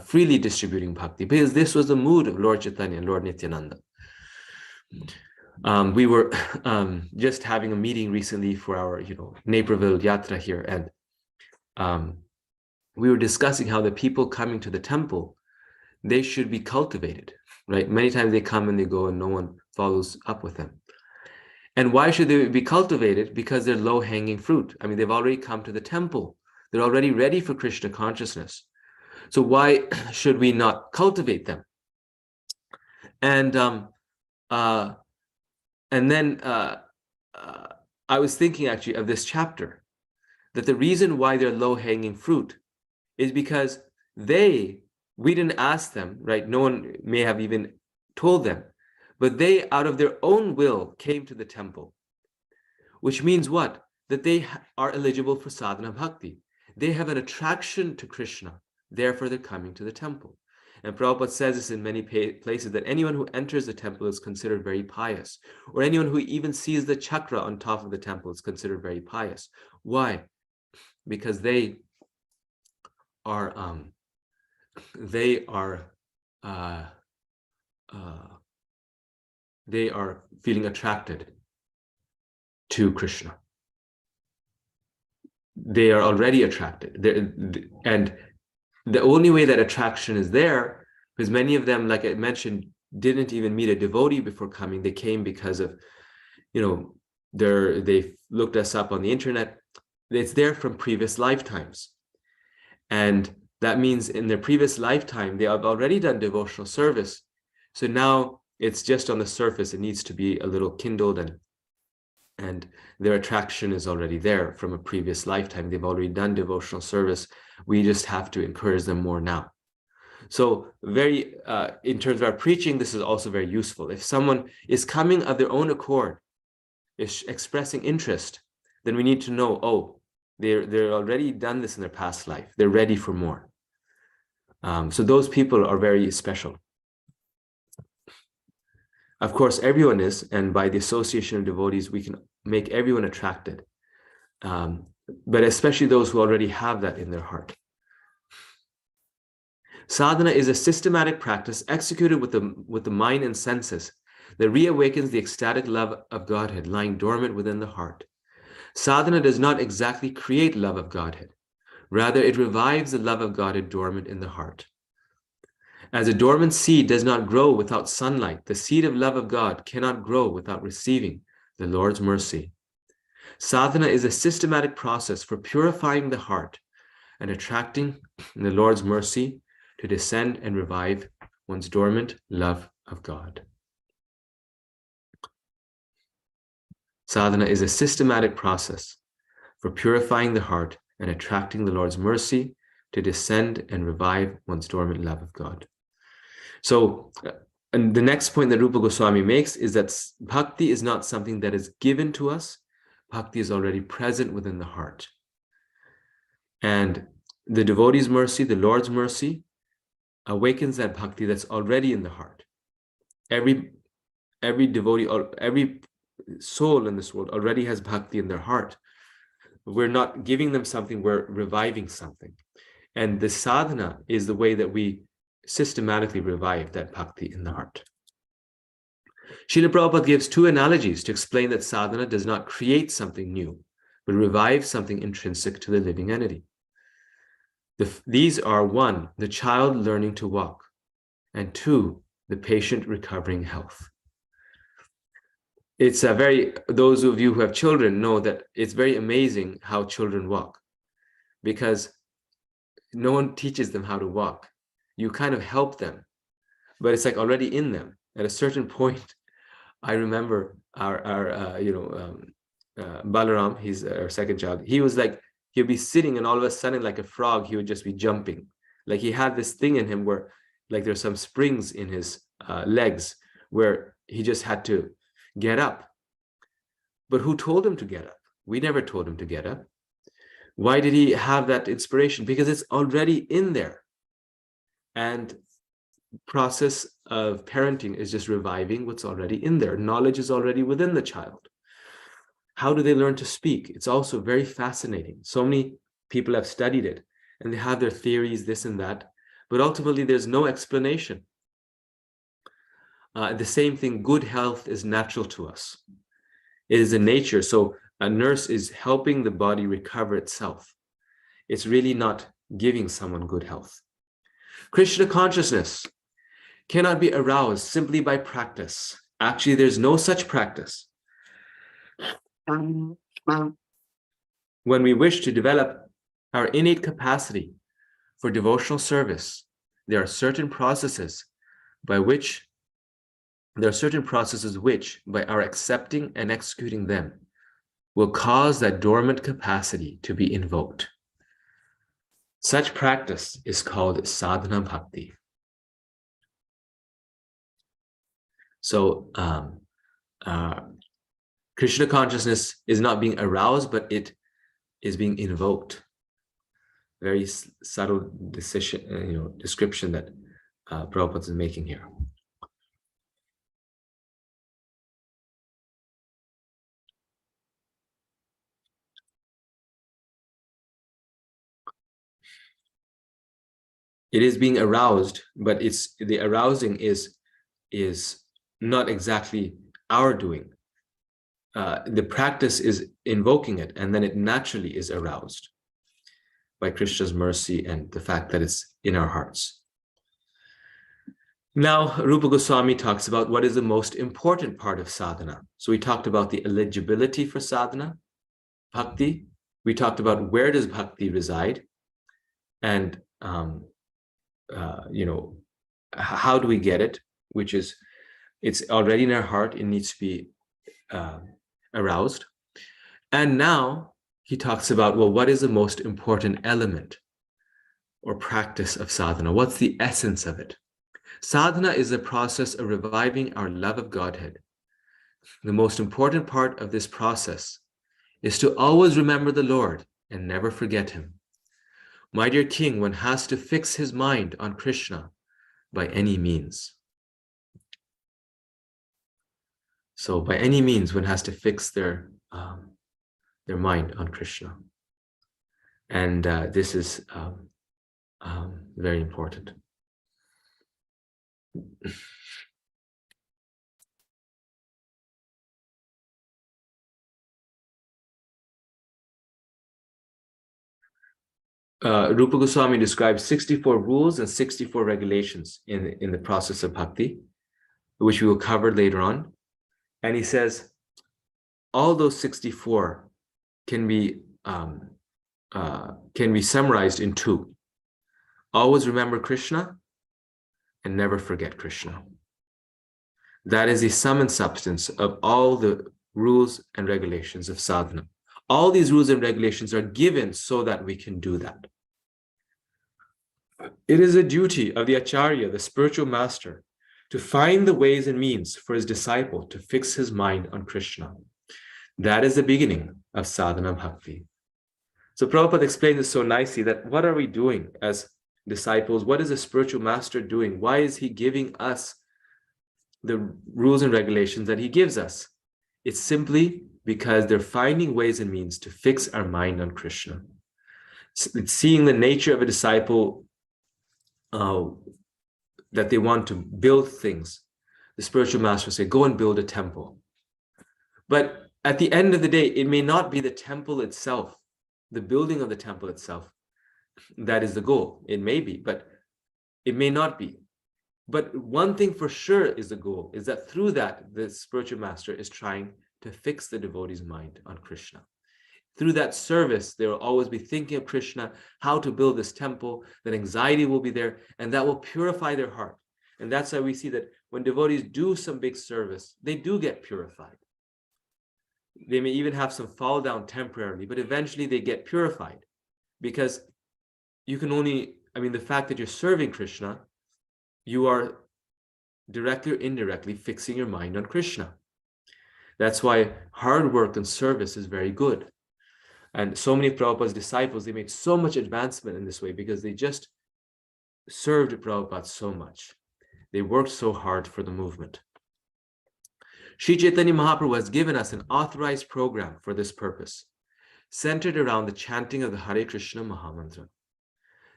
freely distributing bhakti, because this was the mood of Lord Chaitanya and Lord Nityananda. We were just having a meeting recently for our, Naperville Yatra here, and we were discussing how the people coming to the temple, they should be cultivated, right? Many times they come and they go and no one follows up with them. And why should they be cultivated? Because they're low-hanging fruit. They've already come to the temple. They're already ready for Krishna consciousness. So why should we not cultivate them? And then I was thinking actually of this chapter, that the reason why they're low-hanging fruit is because we didn't ask them, right? No one may have even told them, but they, out of their own will, came to the temple, which means what? That they are eligible for sadhana bhakti. They have an attraction to Krishna, therefore they're coming to the temple. And Prabhupada says this in many places, that anyone who enters the temple is considered very pious, or anyone who even sees the chakra on top of the temple is considered very pious. Why? Because they are feeling attracted to Krishna. they are already attracted. And the only way that attraction is there, because many of them, like I mentioned, didn't even meet a devotee before coming. They came because of, they looked us up on the internet. It's there from previous lifetimes. And that means in their previous lifetime, they have already done devotional service. So now it's just on the surface. It needs to be a little kindled, and their attraction is already there from a previous lifetime. They've already done devotional service. We just have to encourage them more now. So in terms of our preaching, this is also very useful. If someone is coming of their own accord, is expressing interest, then we need to know, oh, they're already done this in their past life. They're ready for more. So those people are very special. Of course, everyone is, and by the association of devotees, we can make everyone attracted. But especially those who already have that in their heart. Sadhana is a systematic practice executed with the mind and senses that reawakens the ecstatic love of Godhead lying dormant within the heart. Sadhana does not exactly create love of Godhead. Rather, it revives the love of Godhead dormant in the heart. As a dormant seed does not grow without sunlight, the seed of love of God cannot grow without receiving the Lord's mercy. Sadhana is a systematic process for purifying the heart and attracting the Lord's mercy to descend and revive one's dormant love of God. Sadhana is a systematic process for purifying the heart and attracting the Lord's mercy to descend and revive one's dormant love of God. So, and the next point that Rupa Goswami makes is that bhakti is not something that is given to us. Bhakti is already present within the heart. And the devotee's mercy, the Lord's mercy, awakens that bhakti that's already in the heart. Every devotee, or every soul in this world already has bhakti in their heart. We're not giving them something, we're reviving something. And the sadhana is the way that we systematically revive that bhakti in the heart. Srila Prabhupada gives two analogies to explain that sadhana does not create something new, but revive something intrinsic to the living entity. These are: one, the child learning to walk, and two, the patient recovering health. It's those of you who have children know that it's very amazing how children walk, because no one teaches them how to walk. You kind of help them, but it's like already in them. At a certain point, I remember Balaram, he's our second child. He was like, he'd be sitting and all of a sudden, like a frog, he would just be jumping. Like he had this thing in him where like there's some springs in his legs where he just had to get up. But who told him to get up? We never told him to get up. Why did he have that inspiration? Because it's already in there. And process of parenting is just reviving what's already in there. Knowledge is already within the child. How do they learn to speak? It's also very fascinating. So many people have studied it and they have their theories, this and that, but ultimately there's no explanation. The same thing, good health is natural to us. It is in nature. So a nurse is helping the body recover itself. It's really not giving someone good health. Krishna consciousness cannot be aroused simply by practice. Actually, there's no such practice. When we wish to develop our innate capacity for devotional service, there are certain processes which, by our accepting and executing them, will cause that dormant capacity to be invoked. Such practice is called sadhana bhakti. So Krishna consciousness is not being aroused, but it is being invoked. Very subtle description that Prabhupada is making here. It is being aroused, but the arousing is not exactly our doing. the practice is invoking it, and then it naturally is aroused by Krishna's mercy and the fact that it's in our hearts. Now, Rupa Goswami talks about what is the most important part of sadhana. So we talked about the eligibility for sadhana, bhakti. We talked about where does bhakti reside, and how do we get it? Which is, it's already in our heart. It needs to be aroused. And now he talks about, well, what is the most important element or practice of sadhana? What's the essence of it? Sadhana is the process of reviving our love of Godhead. The most important part of this process is to always remember the Lord and never forget him. My dear king, one has to fix his mind on Krishna by any means. So by any means, one has to fix their mind on Krishna. And this is very important. Rupa Goswami describes 64 rules and 64 regulations in the process of bhakti, which we will cover later on. And he says, all those 64 can be summarized in two. Always remember Krishna and never forget Krishna. That is the sum and substance of all the rules and regulations of sadhana. All these rules and regulations are given so that we can do that. It is a duty of the Acharya, the spiritual master, to find the ways and means for his disciple to fix his mind on Krishna. That is the beginning of sadhana bhakti. So Prabhupada explained this so nicely, that what are we doing as disciples? What is the spiritual master doing? Why is he giving us the rules and regulations that he gives us? It's simply because they're finding ways and means to fix our mind on Krishna. It's seeing the nature of a disciple, that they want to build things. The spiritual master will say, go and build a temple. But at the end of the day, it may not be the temple itself, the building of the temple itself, that is the goal. It may be, but it may not be. But one thing for sure is the goal, is that through that, the spiritual master is trying to fix the devotee's mind on Krishna. Through that service, they will always be thinking of Krishna, how to build this temple, that anxiety will be there, and that will purify their heart. And that's why we see that when devotees do some big service, they do get purified. They may even have some fall down temporarily, but eventually they get purified. Because you can only, the fact that you're serving Krishna, you are directly or indirectly fixing your mind on Krishna. That's why hard work and service is very good. And so many of Prabhupada's disciples, they made so much advancement in this way because they just served Prabhupada so much. They worked so hard for the movement. Sri Chaitanya Mahaprabhu has given us an authorized program for this purpose, centered around the chanting of the Hare Krishna Mahamantra.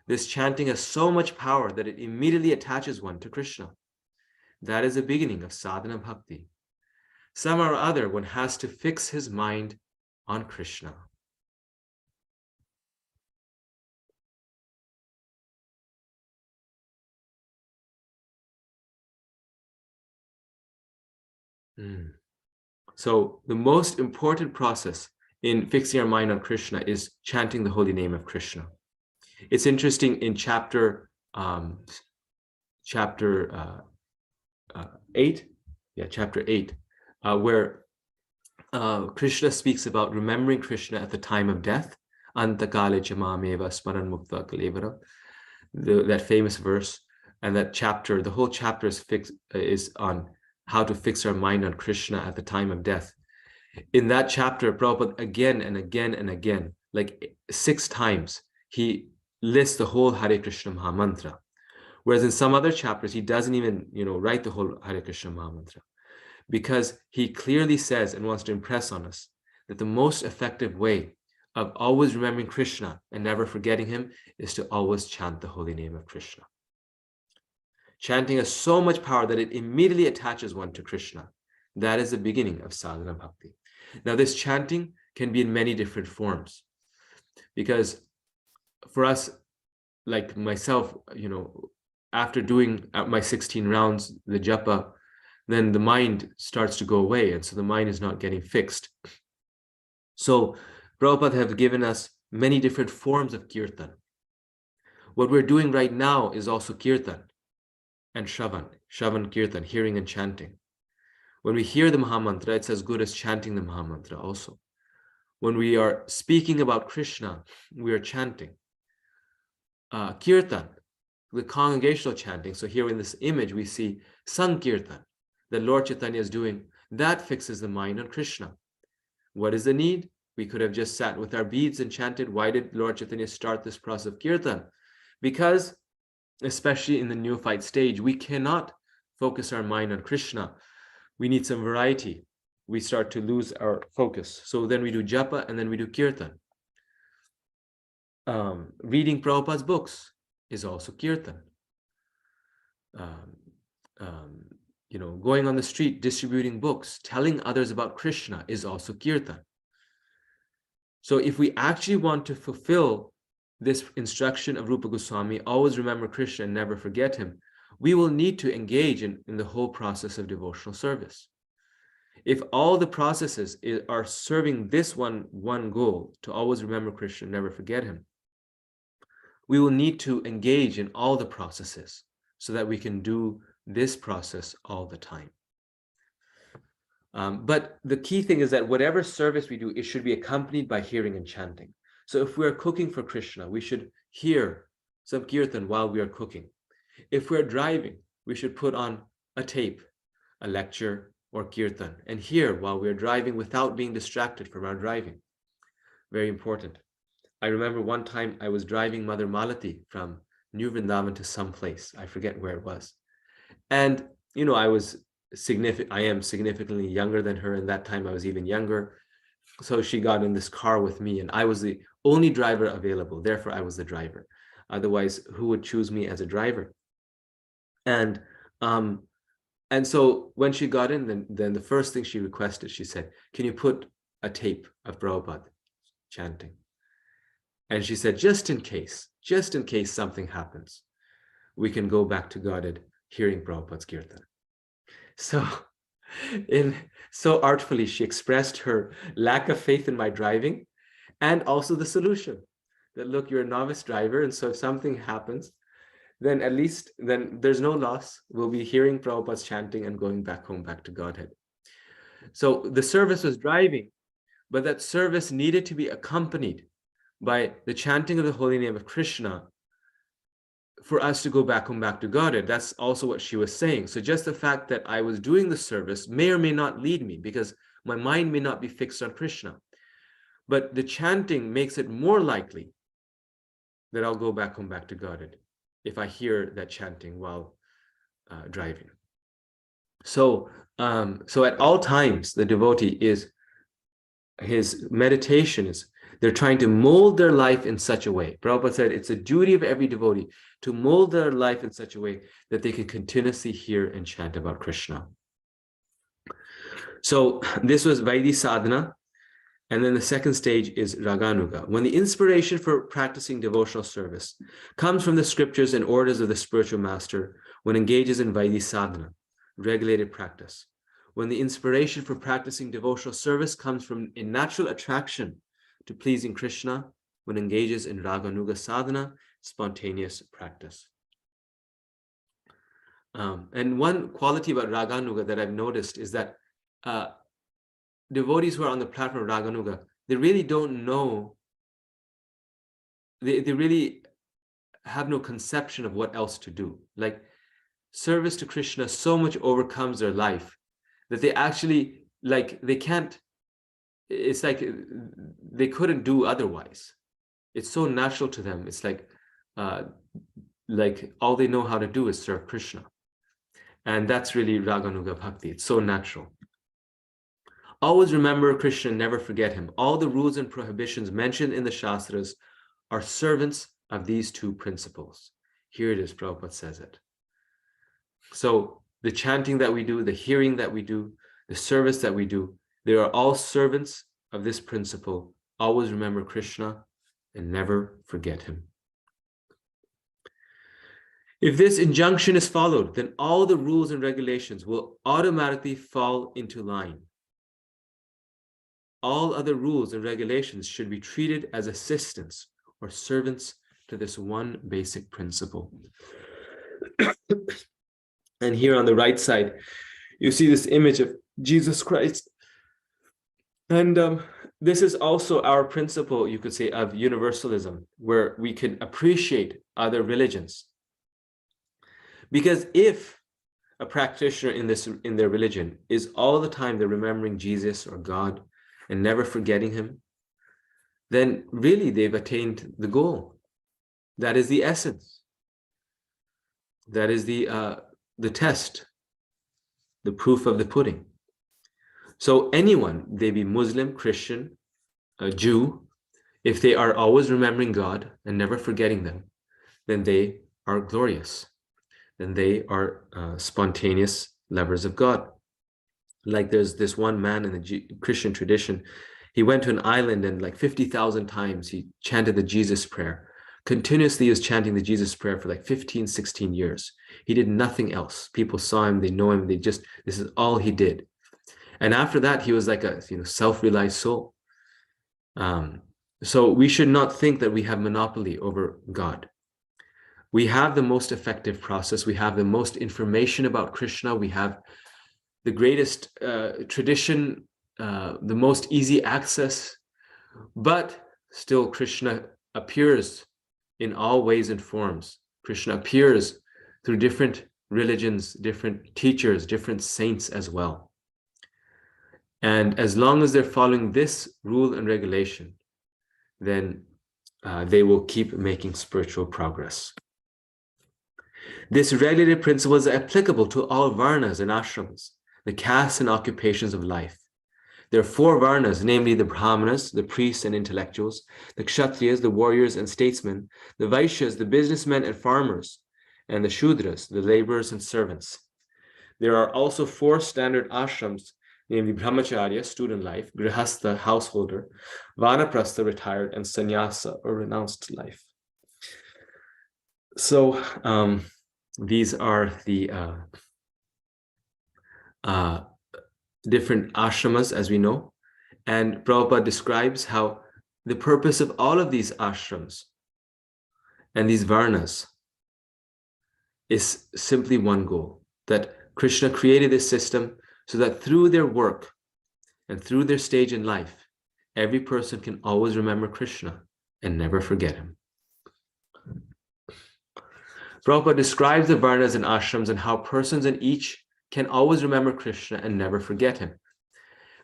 This chanting has so much power that it immediately attaches one to Krishna. That is the beginning of sadhana bhakti. Somehow or other, one has to fix his mind on Krishna. So the most important process in fixing our mind on Krishna is chanting the holy name of Krishna. It's interesting in chapter 8, where Krishna speaks about remembering Krishna at the time of death. Antakale chamameva smaran mukta kalevaram. That famous verse, and that chapter, the whole chapter is on how to fix our mind on Krishna at the time of death. In that chapter, Prabhupada again and again and again, like 6 times, he lists the whole Hare Krishna Maha Mantra. Whereas in some other chapters, he doesn't even, write the whole Hare Krishna Maha Mantra, because he clearly says and wants to impress on us that the most effective way of always remembering Krishna and never forgetting him is to always chant the holy name of Krishna. Chanting has so much power that it immediately attaches one to Krishna. That is the beginning of sadhana bhakti. Now, this chanting can be in many different forms, because for us, like myself, after doing my 16 rounds, the japa, then the mind starts to go away. And so the mind is not getting fixed. So Prabhupada have given us many different forms of kirtan. What we're doing right now is also kirtan and Shravan kirtan, hearing and chanting. When we hear the Mahamantra, it's as good as chanting the Mahamantra also. When we are speaking about Krishna, we are chanting. Kirtan, the congregational chanting. So here in this image, we see Sankirtan that Lord Chaitanya is doing. That fixes the mind on Krishna. What is the need? We could have just sat with our beads and chanted. Why did Lord Chaitanya start this process of Kirtan? Because, especially in the neophyte stage, we cannot focus our mind on Krishna. We need some variety. We start to lose our focus. So then we do japa and then we do kirtan. Reading Prabhupada's books is also kirtan. Going on the street, distributing books, telling others about Krishna is also kirtan. So if we actually want to fulfill this instruction of Rupa Goswami, always remember Krishna and never forget him, we will need to engage in the whole process of devotional service. If all the processes are serving this one goal, to always remember Krishna and never forget him, we will need to engage in all the processes so that we can do this process all the time. But the key thing is that whatever service we do, it should be accompanied by hearing and chanting. So if we're cooking for Krishna, we should hear some kirtan while we are cooking. If we're driving, we should put on a tape, a lecture or kirtan, and hear while we're driving without being distracted from our driving. Very important. I remember one time I was driving Mother Malati from New Vrindavan to some place. I forget where it was. And, I am significantly younger than her. And that time I was even younger. So she got in this car with me and I was the only driver available. Therefore, I was the driver. Otherwise, who would choose me as a driver? And so when she got in, then the first thing she requested, she said, can you put a tape of Prabhupada chanting? And she said, just in case something happens, we can go back to Godhead hearing Prabhupada's kirtan. So artfully, she expressed her lack of faith in my driving and also the solution that, look, you're a novice driver. And so if something happens, then at least then there's no loss. We'll be hearing Prabhupada's chanting and going back home, back to Godhead. So the service was driving, but that service needed to be accompanied by the chanting of the holy name of Krishna for us to go back home, back to Godhead. That's also what she was saying. So just the fact that I was doing the service may or may not lead me, because my mind may not be fixed on Krishna. But the chanting makes it more likely that I'll go back home, back to Godhead if I hear that chanting while driving. So at all times, the devotee his meditation is, they're trying to mold their life in such a way. Prabhupada said it's a duty of every devotee to mold their life in such a way that they can continuously hear and chant about Krishna. So this was Vaidhi Sadhana. And then the second stage is Raganuga. When the inspiration for practicing devotional service comes from the scriptures and orders of the spiritual master, one engages in Vaidhi Sadhana, regulated practice. When the inspiration for practicing devotional service comes from a natural attraction to pleasing Krishna, one engages in Raganuga Sadhana, spontaneous practice. And one quality about Raganuga that I've noticed is that devotees who are on the platform of Raganuga, they really don't know, they really have no conception of what else to do. Like, service to Krishna so much overcomes their life that they actually, they can't, it's like they couldn't do otherwise. It's so natural to them. It's like all they know how to do is serve Krishna. And that's really Raganuga Bhakti. It's so natural. Always remember Krishna, never forget him. All the rules and prohibitions mentioned in the Shastras are servants of these two principles. Here it is, Prabhupada says it. So the chanting that we do, the hearing that we do, the service that we do, They are all servants of this principle. Always remember Krishna and never forget him. If this injunction is followed, then all the rules and regulations will automatically fall into line. All other rules and regulations should be treated as assistants or servants to this one basic principle. And here on the right side, you see this image of Jesus Christ. And this is also our principle, you could say, of universalism, where we can appreciate other religions. Because if a practitioner in their religion is all the time they're remembering Jesus or God and never forgetting him, then really they've attained the goal. That is the essence. That is the test, the proof of the pudding. So anyone, they be Muslim, Christian, a Jew, if they are always remembering God and never forgetting them, then they are glorious. Then they are spontaneous lovers of God. Like there's this one man in the Christian tradition, he went to an island and like 50,000 times he chanted the Jesus prayer. Continuously he was chanting the Jesus prayer for like 15, 16 years. He did nothing else. People saw him, they know him, this is all he did. And after that, he was like a self-realized soul. So we should not think that we have monopoly over God. We have the most effective process. We have the most information about Krishna. We have the greatest tradition, the most easy access. But still, Krishna appears in all ways and forms. Krishna appears through different religions, different teachers, different saints as well. And as long as they're following this rule and regulation, then they will keep making spiritual progress. This regulated principle is applicable to all varnas and ashrams, the castes and occupations of life. There are 4 varnas, namely the brahmanas, the priests and intellectuals, the kshatriyas, the warriors and statesmen, the vaishyas, the businessmen and farmers, and the shudras, the laborers and servants. There are also 4 standard ashrams, namely brahmacharya, student life, grihastha, householder, vanaprastha, retired, and sannyasa, or renounced life. So these are the different ashramas, as we know. And Prabhupada describes how the purpose of all of these ashrams and these varnas is simply one goal, that Krishna created this system so that through their work and through their stage in life, every person can always remember Krishna and never forget him. Prabhupada describes the varnas and ashrams and how persons in each can always remember Krishna and never forget him.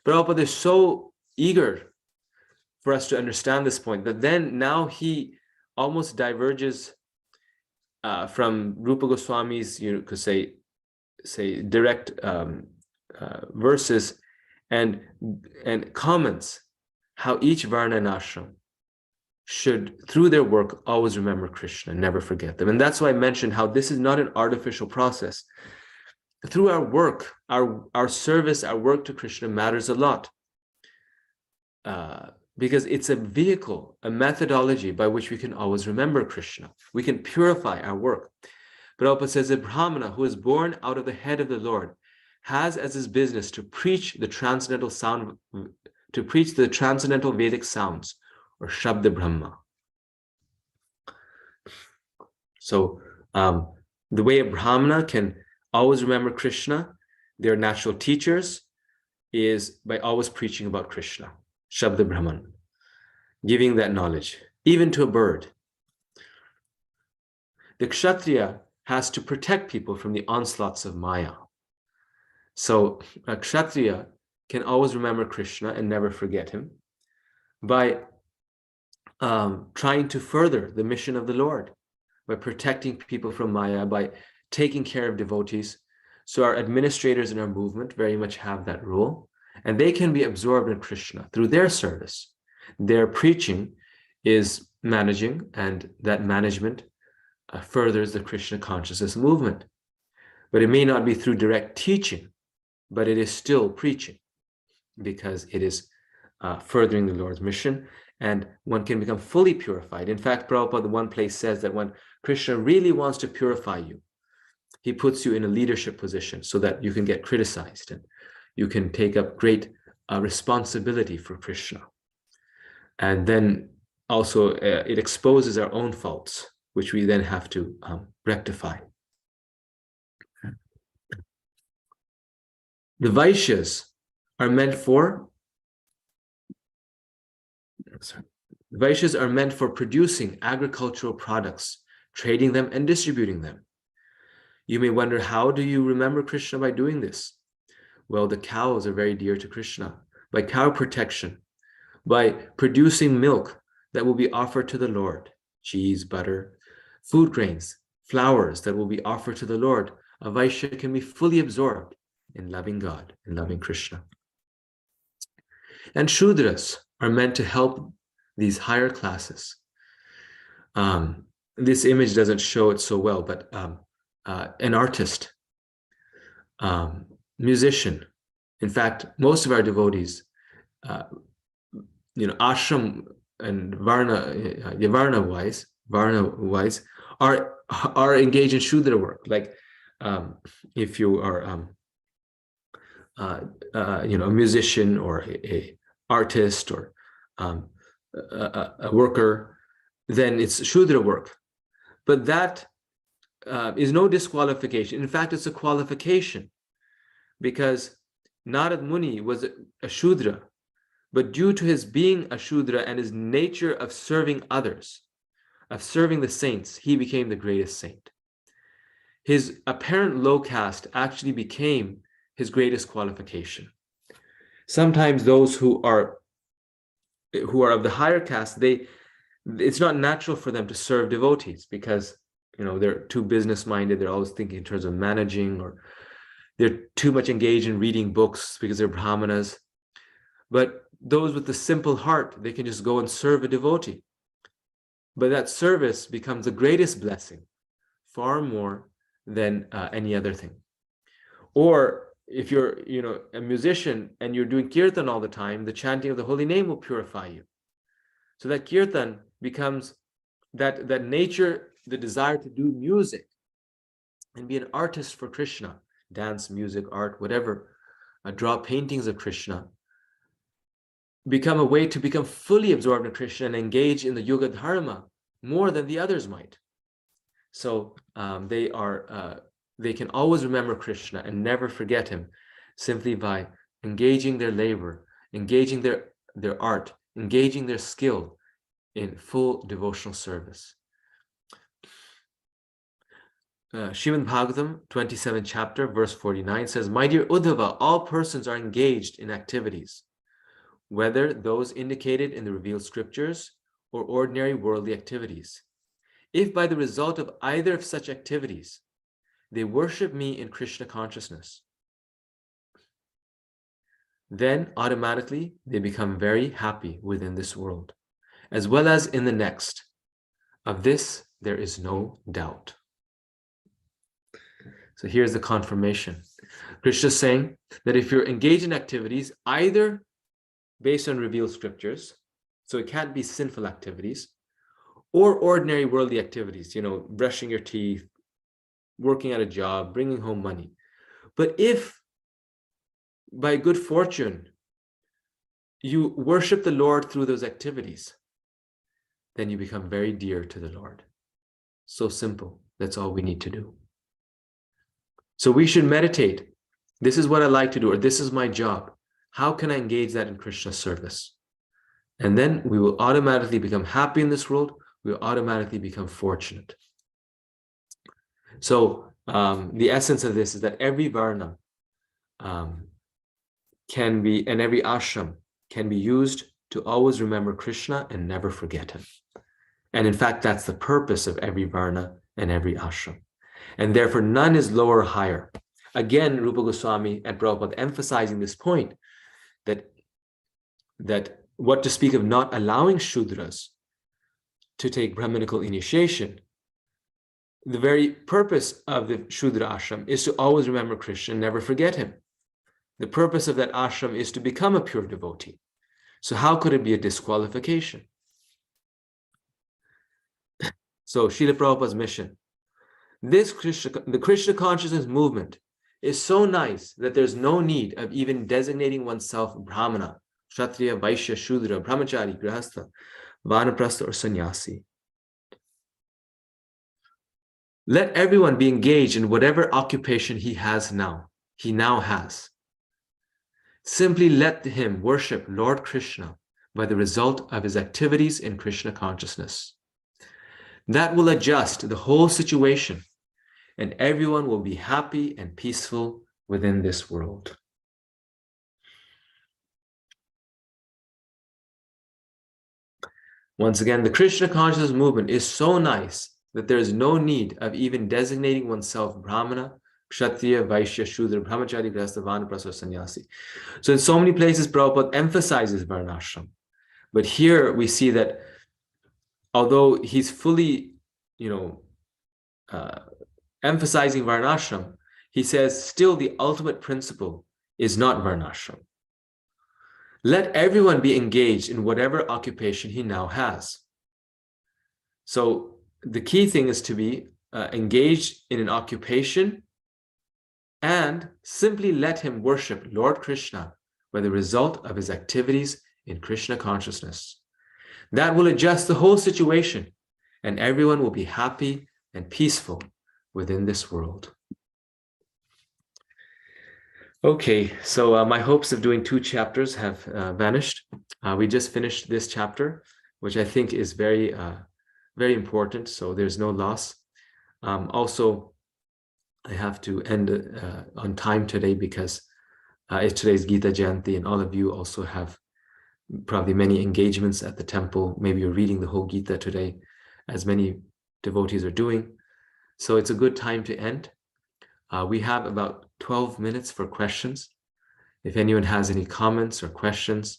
Prabhupada is so eager for us to understand this point that then now he almost diverges from Rupa Goswami's, could say direct verses and comments how each varna and ashram should, through their work, always remember Krishna and never forget them. And that's why I mentioned how this is not an artificial process. Through our work, our service, our work to Krishna matters a lot. Because it's a vehicle, a methodology by which we can always remember Krishna. We can purify our work. Prabhupada says a Brahmana who is born out of the head of the Lord has as his business to preach the transcendental sound, to preach the transcendental Vedic sounds, or Shabda Brahma. So the way a Brahmana can always remember Krishna, their natural teachers, is by always preaching about Krishna, Shabda Brahman, giving that knowledge, even to a bird. The Kshatriya has to protect people from the onslaughts of Maya. So a Kshatriya can always remember Krishna and never forget him by trying to further the mission of the Lord, by protecting people from Maya, by taking care of devotees. So our administrators in our movement very much have that role, and they can be absorbed in Krishna through their service. Their preaching is managing, and that management furthers the Krishna consciousness movement. But it may not be through direct teaching, but it is still preaching. because it is furthering the Lord's mission, and one can become fully purified. In fact, Prabhupada, the one place says that when Krishna really wants to purify you, he puts you in a leadership position so that you can get criticized and you can take up great responsibility for Krishna. And then also it exposes our own faults, which we then have to rectify. The Vaishyas are meant for producing agricultural products, trading them and distributing them. You may wonder, how do you remember Krishna by doing this? Well, the cows are very dear to Krishna. By cow protection, by producing milk that will be offered to the Lord, cheese, butter, food grains, flowers that will be offered to the Lord, a Vaishya can be fully absorbed in loving God, in loving Krishna. And Shudras are meant to help these higher classes. This image doesn't show it so well, but an artist, musician. In fact, most of our devotees, ashram and varna wise, are engaged in Shudra work. Like if you are a musician or a artist or a worker, then it's Shudra work. But that is no disqualification. In fact, it's a qualification, because Narad Muni was a Shudra, but due to his being a Shudra and his nature of serving others, of serving the saints, he became the greatest saint. His apparent low caste actually became his greatest qualification. Sometimes those who are of the higher caste, it's not natural for them to serve devotees because they're too business-minded. They're always thinking in terms of managing, or they're too much engaged in reading books because they're brahmanas. But those with the simple heart, they can just go and serve a devotee. But that service becomes the greatest blessing, far more than any other thing. Or if you're a musician and you're doing kirtan all the time, the chanting of the holy name will purify you. So that kirtan becomes that nature, the desire to do music and be an artist for Krishna, dance, music, art, whatever, draw paintings of Krishna, become a way to become fully absorbed in Krishna and engage in the Yuga Dharma more than the others might. So they can always remember Krishna and never forget him simply by engaging their labor, engaging their art, engaging their skill in full devotional service. Srimad Bhagavatam, 27th chapter, verse 49 says, "My dear Uddhava, all persons are engaged in activities, whether those indicated in the revealed scriptures or ordinary worldly activities. If by the result of either of such activities, they worship me in Krishna consciousness, then automatically they become very happy within this world, as well as in the next. Of this, there is no doubt." So here's the confirmation. Krishna is saying that if you're engaged in activities, either based on revealed scriptures, so it can't be sinful activities, or ordinary worldly activities, brushing your teeth, working at a job, bringing home money. But if by good fortune you worship the Lord through those activities, then you become very dear to the Lord. So simple. That's all we need to do. So we should meditate. This is what I like to do, or this is my job. How can I engage that in Krishna's service? And then we will automatically become happy in this world. We will automatically become fortunate. So the essence of this is that every varna can be, and every ashram can be used to always remember Krishna and never forget him. And in fact, that's the purpose of every varna and every ashram. And therefore, none is lower or higher. Again, Rupa Goswami and Prabhupada emphasizing this point, that what to speak of not allowing Shudras to take Brahminical initiation, the very purpose of the Shudra ashram is to always remember Krishna and never forget him. The purpose of that ashram is to become a pure devotee. So how could it be a disqualification? So Srila Prabhupada's mission. The Krishna consciousness movement is so nice that there's no need of even designating oneself Brahmana, Kshatriya, Vaishya, Shudra, Brahmachari, Grihastha, Vanaprastha, or Sannyasi. Let everyone be engaged in whatever occupation he now has. Simply let him worship Lord Krishna by the result of his activities in Krishna consciousness. That will adjust the whole situation, and everyone will be happy and peaceful within this world. Once again, the Krishna consciousness movement is so nice that there is no need of even designating oneself Brahmana, Kshatriya, Vaishya, Shudra, Brahmachari, Grihastha, Vanaprastha, or Sannyasi. So in so many places, Prabhupada emphasizes Varnashram. But here we see that although he's fully, emphasizing Varnashram, he says still the ultimate principle is not Varnashram. Let everyone be engaged in whatever occupation he now has. So the key thing is to be engaged in an occupation and simply let him worship Lord Krishna by the result of his activities in Krishna consciousness. That will adjust the whole situation, and everyone will be happy and peaceful within this world. Okay, so my hopes of doing 2 chapters have vanished. We just finished this chapter, which I think is very, very important, so there's no loss. Also, I have to end on time today because it's today's Gita Jayanti, and all of you also have probably many engagements at the temple. Maybe you're reading the whole Gita today, as many devotees are doing. So it's a good time to end. We have about 12 minutes for questions. If anyone has any comments or questions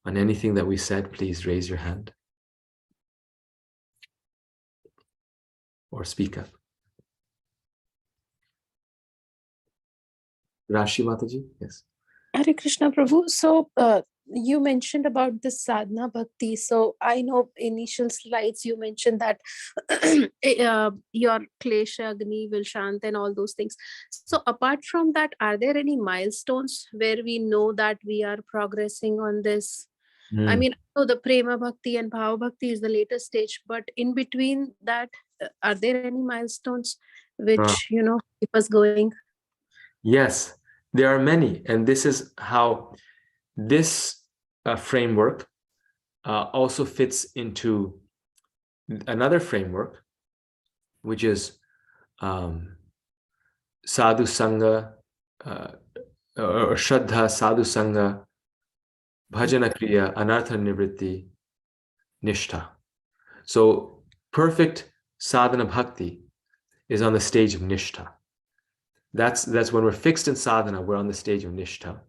on anything that we said, please raise your hand or speak up. Rashi Mataji, yes. Hare Krishna Prabhu. So you mentioned about this sadhana bhakti. So I know initial slides you mentioned that your klesha, agni will shant and all those things. So apart from that, are there any milestones where we know that we are progressing on this? I mean, so the prema bhakti and bhava bhakti is the latest stage, but in between that, are there any milestones which, keep us going? Yes, there are many, and this is how this framework also fits into another framework, which is sadhu sangha or shraddha, sadhu sangha, bhajana kriya, anartha nivritti, nishtha. So perfect sadhana bhakti is on the stage of nishtha. That's when we're fixed in sadhana, we're on the stage of nishtha.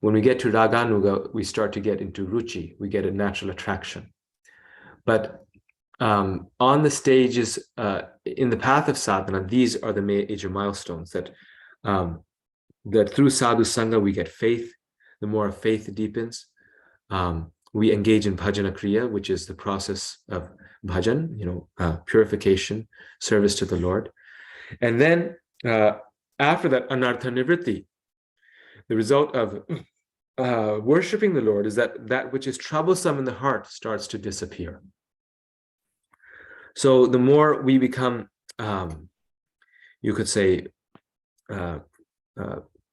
When we get to raganuga, we start to get into ruchi, we get a natural attraction. But on the stages, in the path of sadhana, these are the major milestones that through sadhu sangha we get faith. The more our faith deepens, we engage in bhajana kriya, which is the process of bhajan, purification, service to the Lord. And then after that, anartha nivritti, the result of worshiping the Lord is that which is troublesome in the heart starts to disappear. So the more we become, you could say,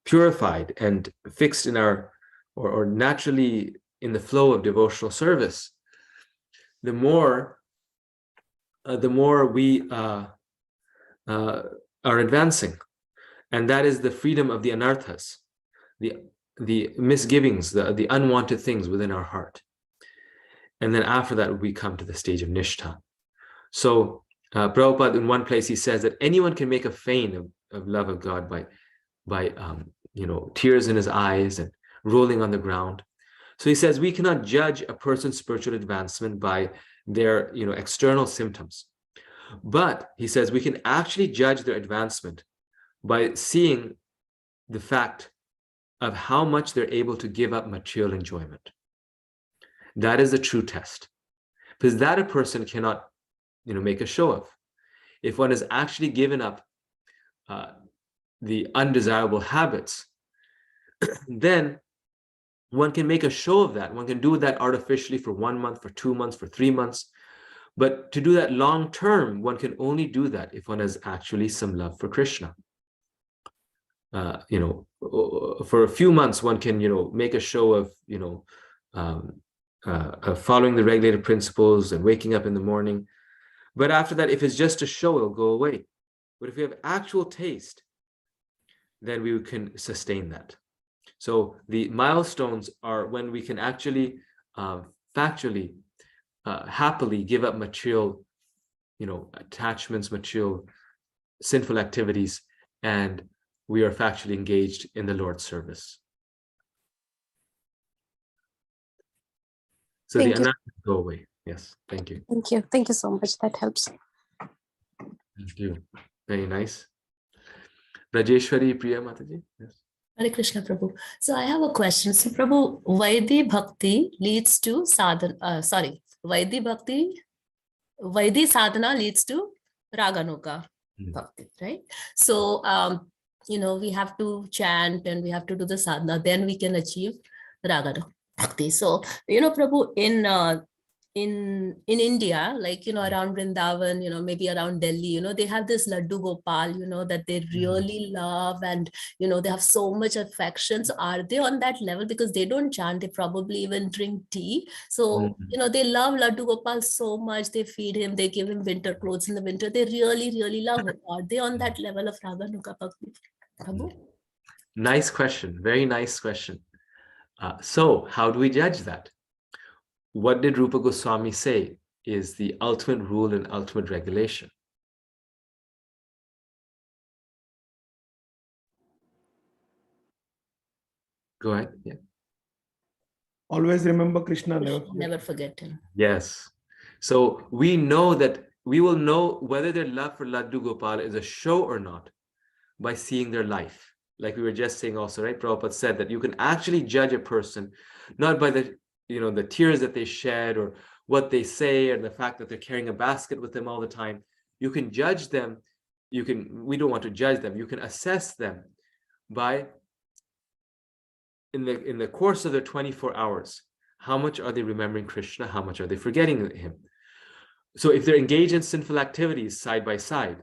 purified and fixed in our, or naturally in the flow of devotional service, the more we are advancing. And that is the freedom of the anarthas, the misgivings, the unwanted things within our heart. And then after that, we come to the stage of nishtha. So Prabhupada, in one place, he says that anyone can make a feign of love of God by tears in his eyes and rolling on the ground. So he says we cannot judge a person's spiritual advancement by their external symptoms. But he says we can actually judge their advancement by seeing the fact of how much they're able to give up material enjoyment. That is a true test, because that a person cannot, make a show of. If one has actually given up the undesirable habits, then one can make a show of that. One can do that artificially for 1 month, for 2 months, for 3 months. But to do that long term, one can only do that if one has actually some love for Krishna. For a few months, one can, make a show of, following the regulated principles and waking up in the morning. But after that, if it's just a show, it'll go away. But if we have actual taste, then we can sustain that. So the milestones are when we can actually factually, happily give up material, attachments, material sinful activities, and we are factually engaged in the Lord's service. So Thank the you. anarchy go away. Yes, thank you. Thank you. Thank you so much. That helps. Thank you. Very nice. Rajeshwari Priya Mataji. Yes. Hare Krishna, Prabhu. So I have a question. So, Prabhu, Vaidhi Bhakti leads to sadhana. Vaidhi sadhana leads to Raganuga Bhakti, right? So, we have to chant and we have to do the sadhana, then we can achieve Raganuga Bhakti. So, Prabhu, in India, like, around Vrindavan, maybe around Delhi, they have this Laddu Gopal, that they really love, and, they have so much affection. So are they on that level? Because they don't chant, they probably even drink tea. So, they love Laddu Gopal so much, they feed him, they give him winter clothes in the winter. They really, really love him. Are they on that level of Raganuga Bhakti, Prabhu? Nice question. Very nice question. So how do we judge that? What did Rupa Goswami say is the ultimate rule and ultimate regulation? Go ahead. Yeah. Always remember Krishna, Never forget him. Yes. So we know that we will know whether their love for Laddu Gopal is a show or not by seeing their life. Like we were just saying also, right? Prabhupada said that you can actually judge a person not by the tears that they shed or what they say or the fact that they're carrying a basket with them all the time. You can judge them. We don't want to judge them. You can assess them by in the course of their 24 hours. How much are they remembering Krishna? How much are they forgetting him? So if they're engaged in sinful activities side by side,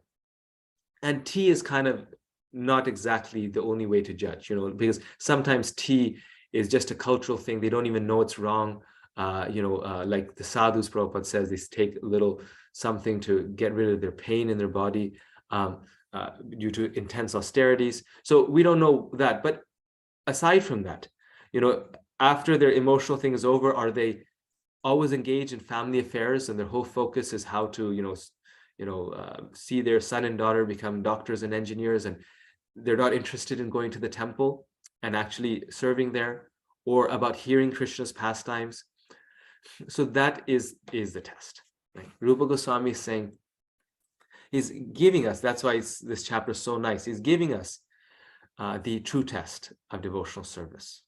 and tea is kind of not exactly the only way to judge, because sometimes tea is just a cultural thing. They don't even know it's wrong. Like the sadhus, Prabhupada says, they take a little something to get rid of their pain in their body due to intense austerities. So we don't know that. But aside from that, after their emotional thing is over, are they always engaged in family affairs and their whole focus is how to, see their son and daughter become doctors and engineers, and they're not interested in going to the temple and actually serving there, or about hearing Krishna's pastimes? So that is the test. Right? Rupa Goswami is saying, he's giving us, that's why this chapter is so nice, he's giving us the true test of devotional service.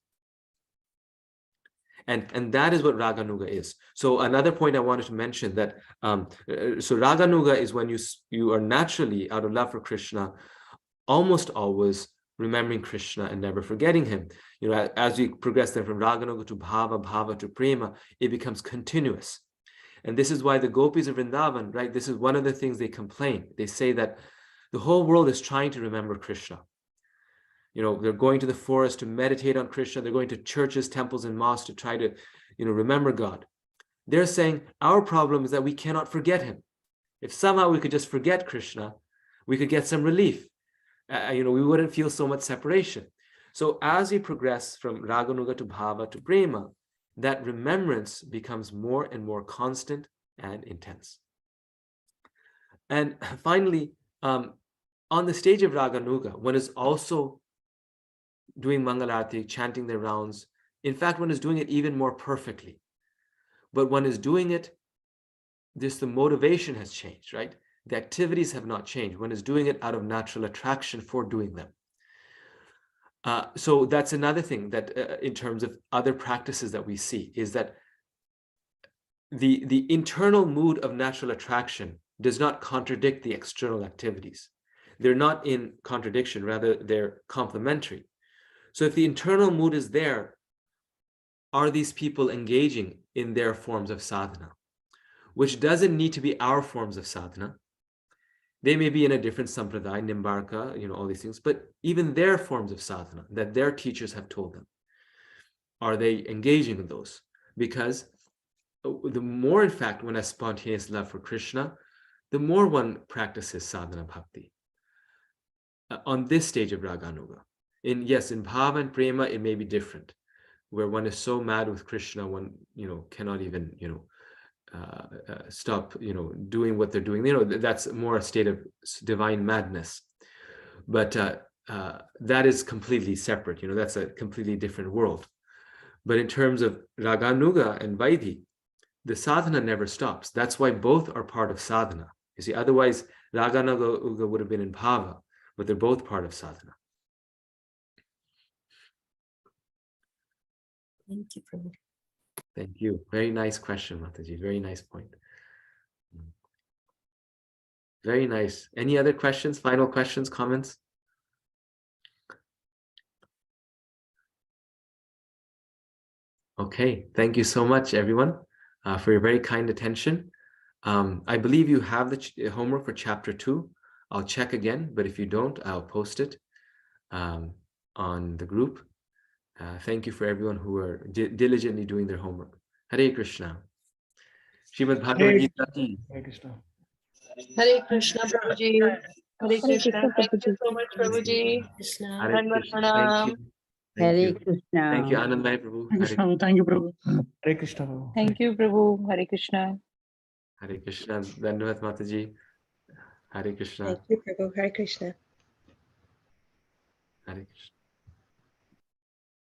And that is what Raganuga is. So another point I wanted to mention that, so Raganuga is when you are naturally, out of love for Krishna, almost always remembering Krishna and never forgetting him. As we progress then from Raganuga to Bhava, Bhava to Prema, it becomes continuous. And this is why the gopis of Vrindavan, right, this is one of the things they complain. They say that the whole world is trying to remember Krishna. They're going to the forest to meditate on Krishna. They're going to churches, temples, and mosques to try to, remember God. They're saying our problem is that we cannot forget him. If somehow we could just forget Krishna, we could get some relief. We wouldn't feel so much separation. So as we progress from Raganuga to Bhava to Prema, that remembrance becomes more and more constant and intense. And finally, on the stage of Raganuga, one is also doing Mangalarti, chanting their rounds. In fact, one is doing it even more perfectly. But one is doing it, the motivation has changed, right? The activities have not changed. One is doing it out of natural attraction for doing them. So that's another thing that in terms of other practices that we see is that the internal mood of natural attraction does not contradict the external activities. They're not in contradiction, rather they're complementary. So if the internal mood is there, are these people engaging in their forms of sadhana, which doesn't need to be our forms of sadhana. They may be in a different sampradaya, nimbarka, all these things, but even their forms of sadhana that their teachers have told them, are they engaging in those? Because the more, in fact, one has spontaneous love for Krishna, the more one practices sadhana bhakti on this stage of raganuga. In bhava and prema, it may be different, where one is so mad with Krishna, one cannot even stop doing what they're doing. That's more a state of divine madness. But that is completely separate. That's a completely different world. But in terms of raganuga and vaidhi, the sadhana never stops. That's why both are part of sadhana. You see, otherwise raganuga would have been in bhava, but they're both part of sadhana. Thank you, Prabhu. Thank you. Very nice question, Mataji. Very nice point. Very nice. Any other questions, final questions, comments? Okay, thank you so much, everyone, for your very kind attention. I believe you have the homework for chapter 2. I'll check again, but if you don't, I'll post it on the group. Thank you for everyone who are diligently doing their homework. Hare Krishna. Srimad Bhagavad Gita ki. Hare Krishna. Hare Krishna, Prabhuji. Hare Krishna. Thank you so much, Prabhuji. Krishna. Hare Dandavat Krishna. Thank you. pranam. Thank Hare you. Krishna. Thank you, Anandmay Prabhu. Hare Thank you, Prabhu. Hare Krishna, Prabhu. Thank you, Prabhu. Hare Krishna. Hare Krishna. Dandavat Mataji. Hare Krishna. Thank you, Prabhu. Hare Krishna. Hare Krishna.